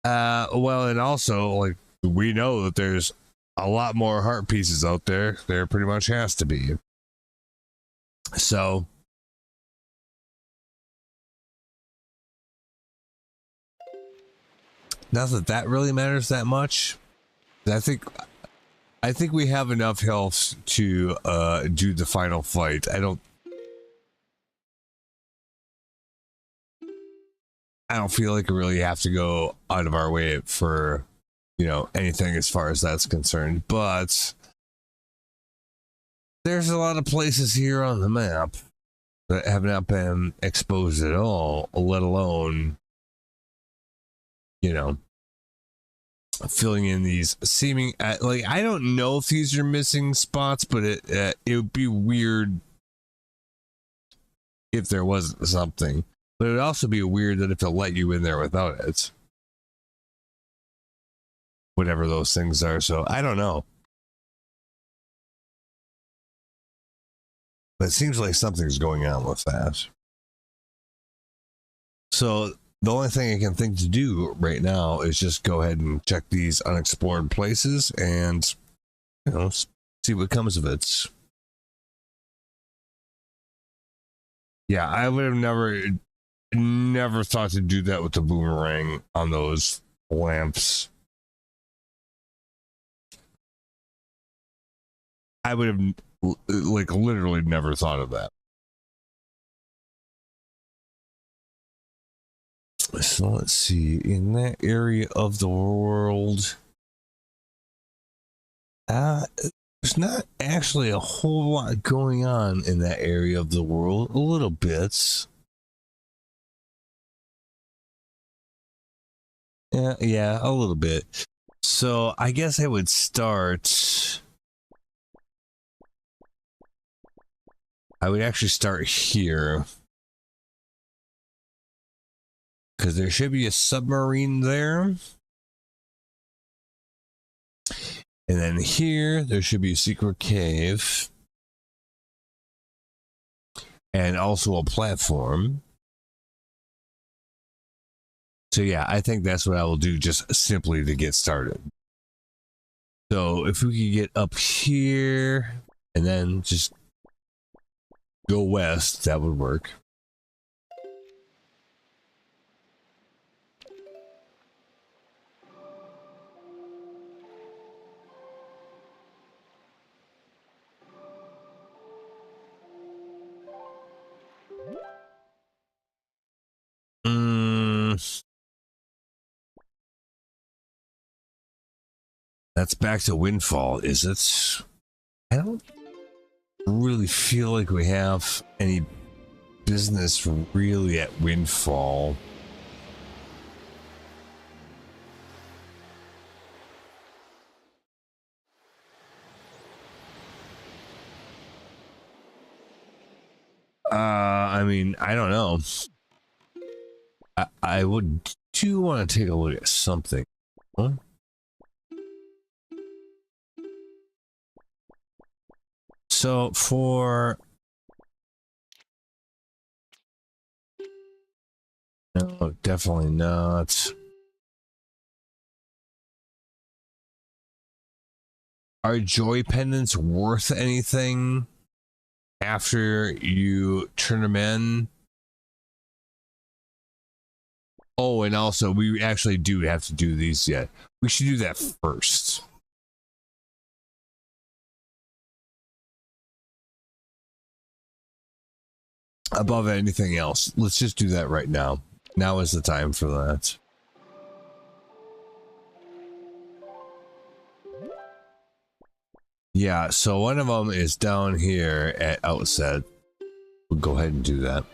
Speaker 1: Well, and also, like, we know that there's a lot more heart pieces out there. There pretty much has to be. So, not that that really matters that much. I think we have enough health to do the final fight. I don't feel like we really have to go out of our way for, you know, anything as far as that's concerned. But there's a lot of places here on the map that have not been exposed at all, let alone, you know, filling in these seeming, like, I don't know if these are missing spots, but it would be weird if there wasn't something. But it would also be weird that if it let you in there without it. Whatever those things are. So I don't know. But it seems like something's going on with that. So the only thing I can think to do right now is just go ahead and check these unexplored places and, you know, see what comes of it. Yeah, I would have never thought to do that with the boomerang on those lamps. I would have, like, literally never thought of that. So let's see, in that area of the world, there's not actually a whole lot going on in that area of the world. A little bits. Yeah, a little bit. So I guess I would start. I would actually start here, because there should be a submarine there. And then here, there should be a secret cave. And also a platform. So yeah, I think that's what I will do, just simply to get started. So if we could get up here and then just go west, that would work. That's back to Windfall, is it? I don't really feel like we have any business really at Windfall. I mean, I don't know. I do want to take a look at something. Huh? So for No, definitely not. Are joy pendants worth anything after you turn them in? Oh, and also, we actually do have to do these yet. We should do that first. Above anything else. Let's just do that right now. Now is the time for that. Yeah, so one of them is down here at Outset. We'll go ahead and do that.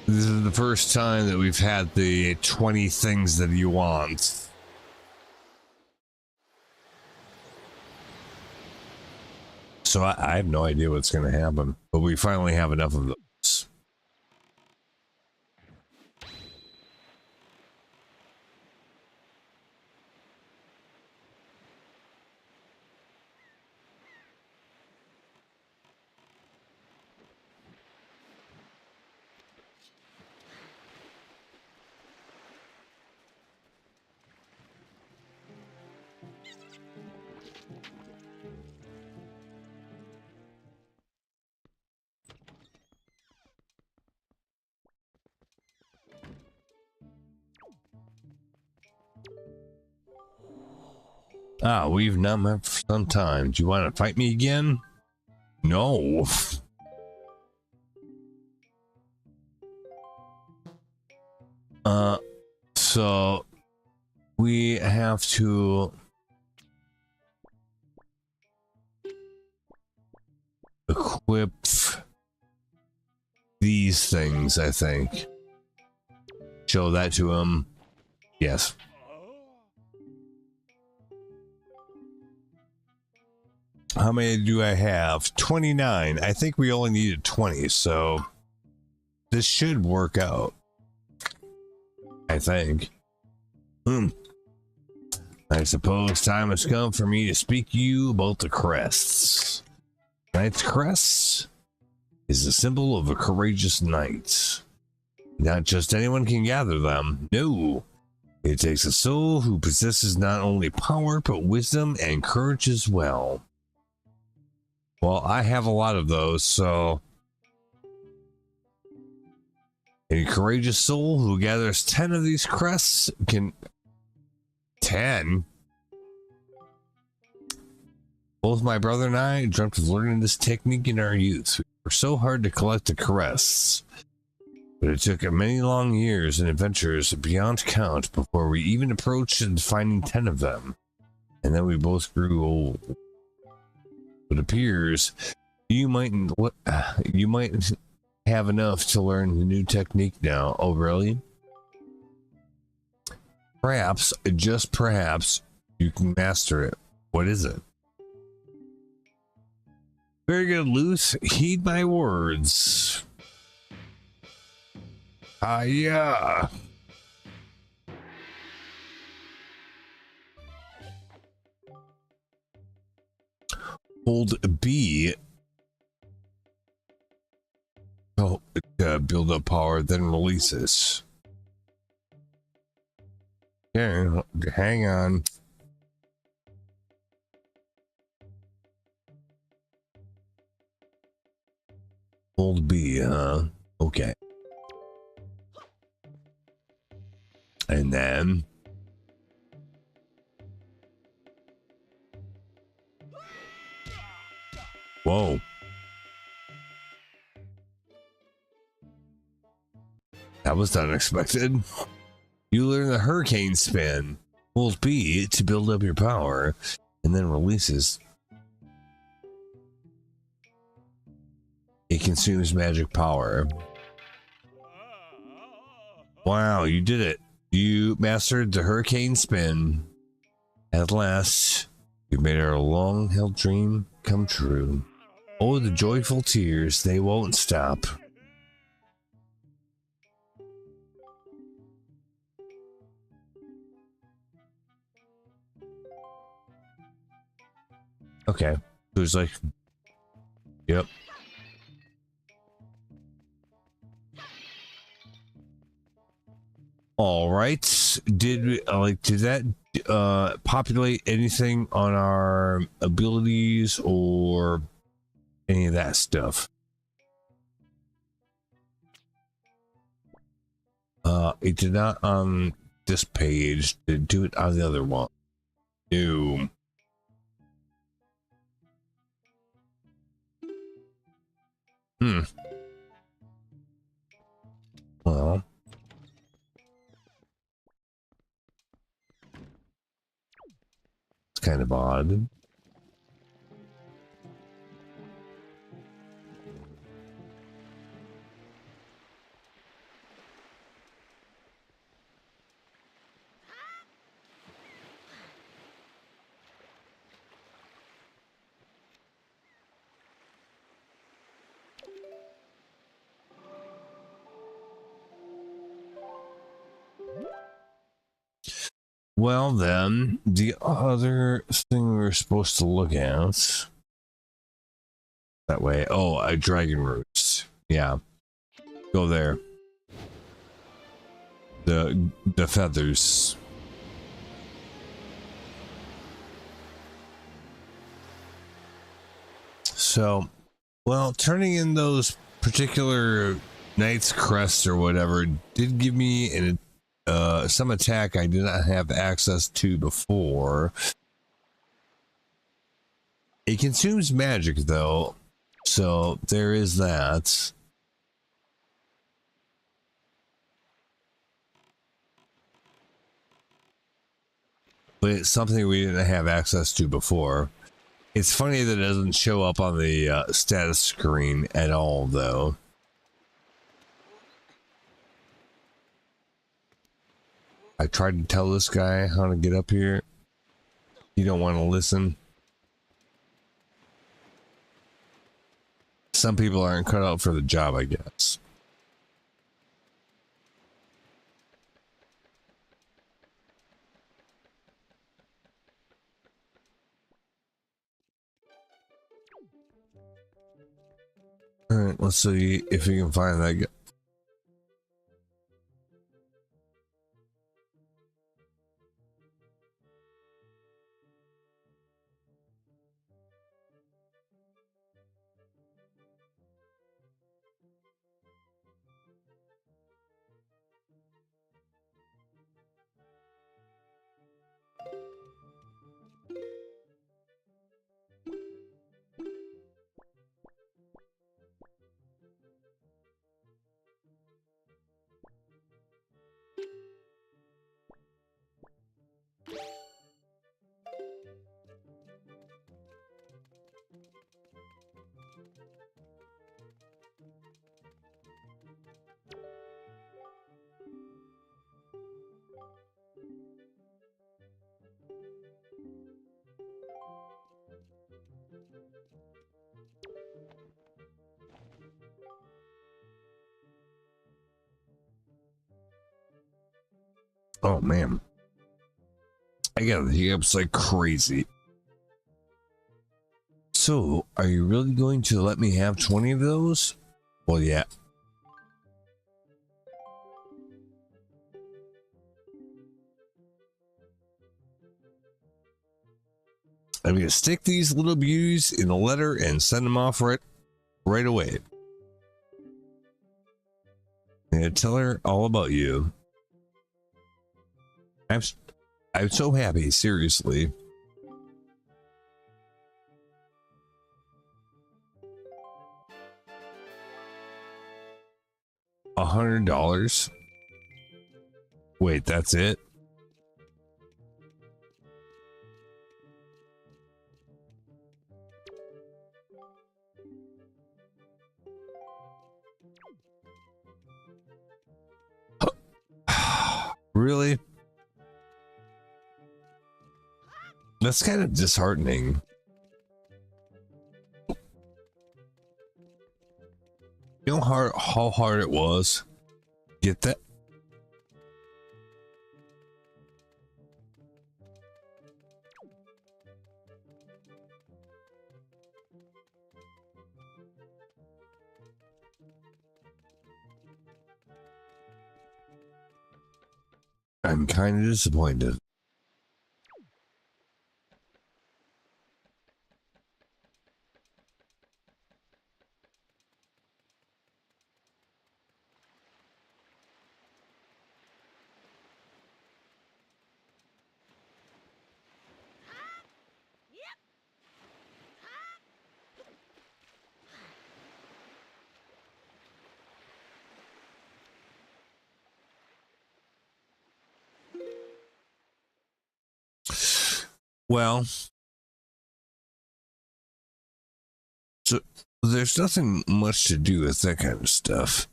Speaker 1: This is the first time that we've had the 20 things that you want. So I have no idea what's going to happen, but we finally have enough of those. Ah, we've not met for some time. Do you want to fight me again? No. So we have to equip these things, I think. Show that to him. Yes. How many do I have? 29. I think we only needed 20, so this should work out. I think. I suppose time has come for me to speak to you about the crests. Knight's crest is a symbol of a courageous knight. Not just anyone can gather them. No. It takes a soul who possesses not only power, but wisdom and courage as well. Well, I have a lot of those, so... A courageous soul who gathers 10 of these crests can... 10? Both my brother and I dreamt of learning this technique in our youth. We were so hard to collect the crests. But it took many long years and adventures beyond count before we even approached finding 10 of them. And then we both grew old. It appears you might have enough to learn the new technique now. Oh, really? Perhaps, just perhaps, you can master it. What is it? Very good, Luce. Heed my words. Yeah. Hold B. Oh, build up power, then releases. Yeah, hang on. Hold B, huh? Okay. And then... Whoa. That was unexpected. You learn the hurricane spin. Hold B to build up your power, and then releases. It consumes magic power. Wow, you did it. You mastered the hurricane spin. At last, you made our long-held dream come true. Oh, the joyful tears, they won't stop. Okay. It was like, yep. All right. Did that populate anything on our abilities or any of that stuff? It did not on this page. Did it do it on the other one? No. Well, it's kind of odd. Well, then, the other thing we were supposed to look at that way. Oh, dragon roots. Yeah, go there. The feathers. So, well, turning in those particular knight's crests or whatever did give me some attack I did not have access to before. It consumes magic though, so there is that. But it's something we didn't have access to before. It's funny that it doesn't show up on the status screen at all though. I tried to tell this guy how to get up here. You don't want to listen. Some people aren't cut out for the job, I guess. All right, let's see if we can find that guy. Oh man, I got the hiccups like crazy. So, are you really going to let me have 20 of those? Well, yeah. I'm gonna stick these little beauties in a letter and send them off right away. I'm gonna tell her all about you. I'm so happy, seriously. $100. Wait, that's it? Really? That's kind of disheartening. You know how hard it was? Get that? I'm kind of disappointed. Well, so there's nothing much to do with that kind of stuff.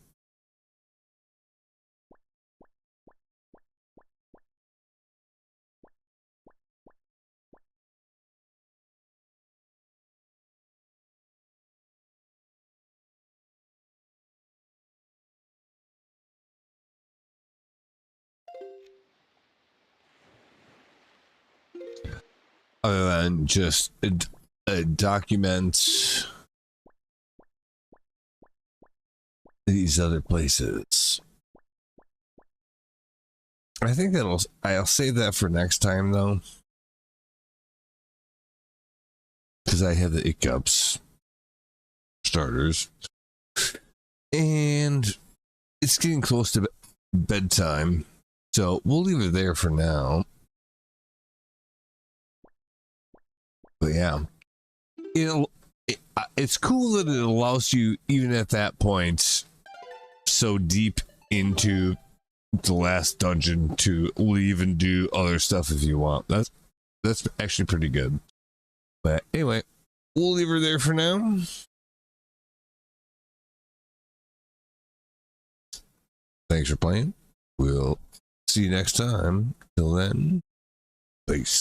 Speaker 1: Other than just document these other places. I think I'll save that for next time though. Because I have the hiccups starters. And it's getting close to bedtime. So we'll leave it there for now. But yeah, it's cool that it allows you, even at that point, so deep into the last dungeon, to leave and do other stuff if you want. That's actually pretty good. But anyway, we'll leave her there for now. Thanks for playing. We'll see you next time. Till then, peace.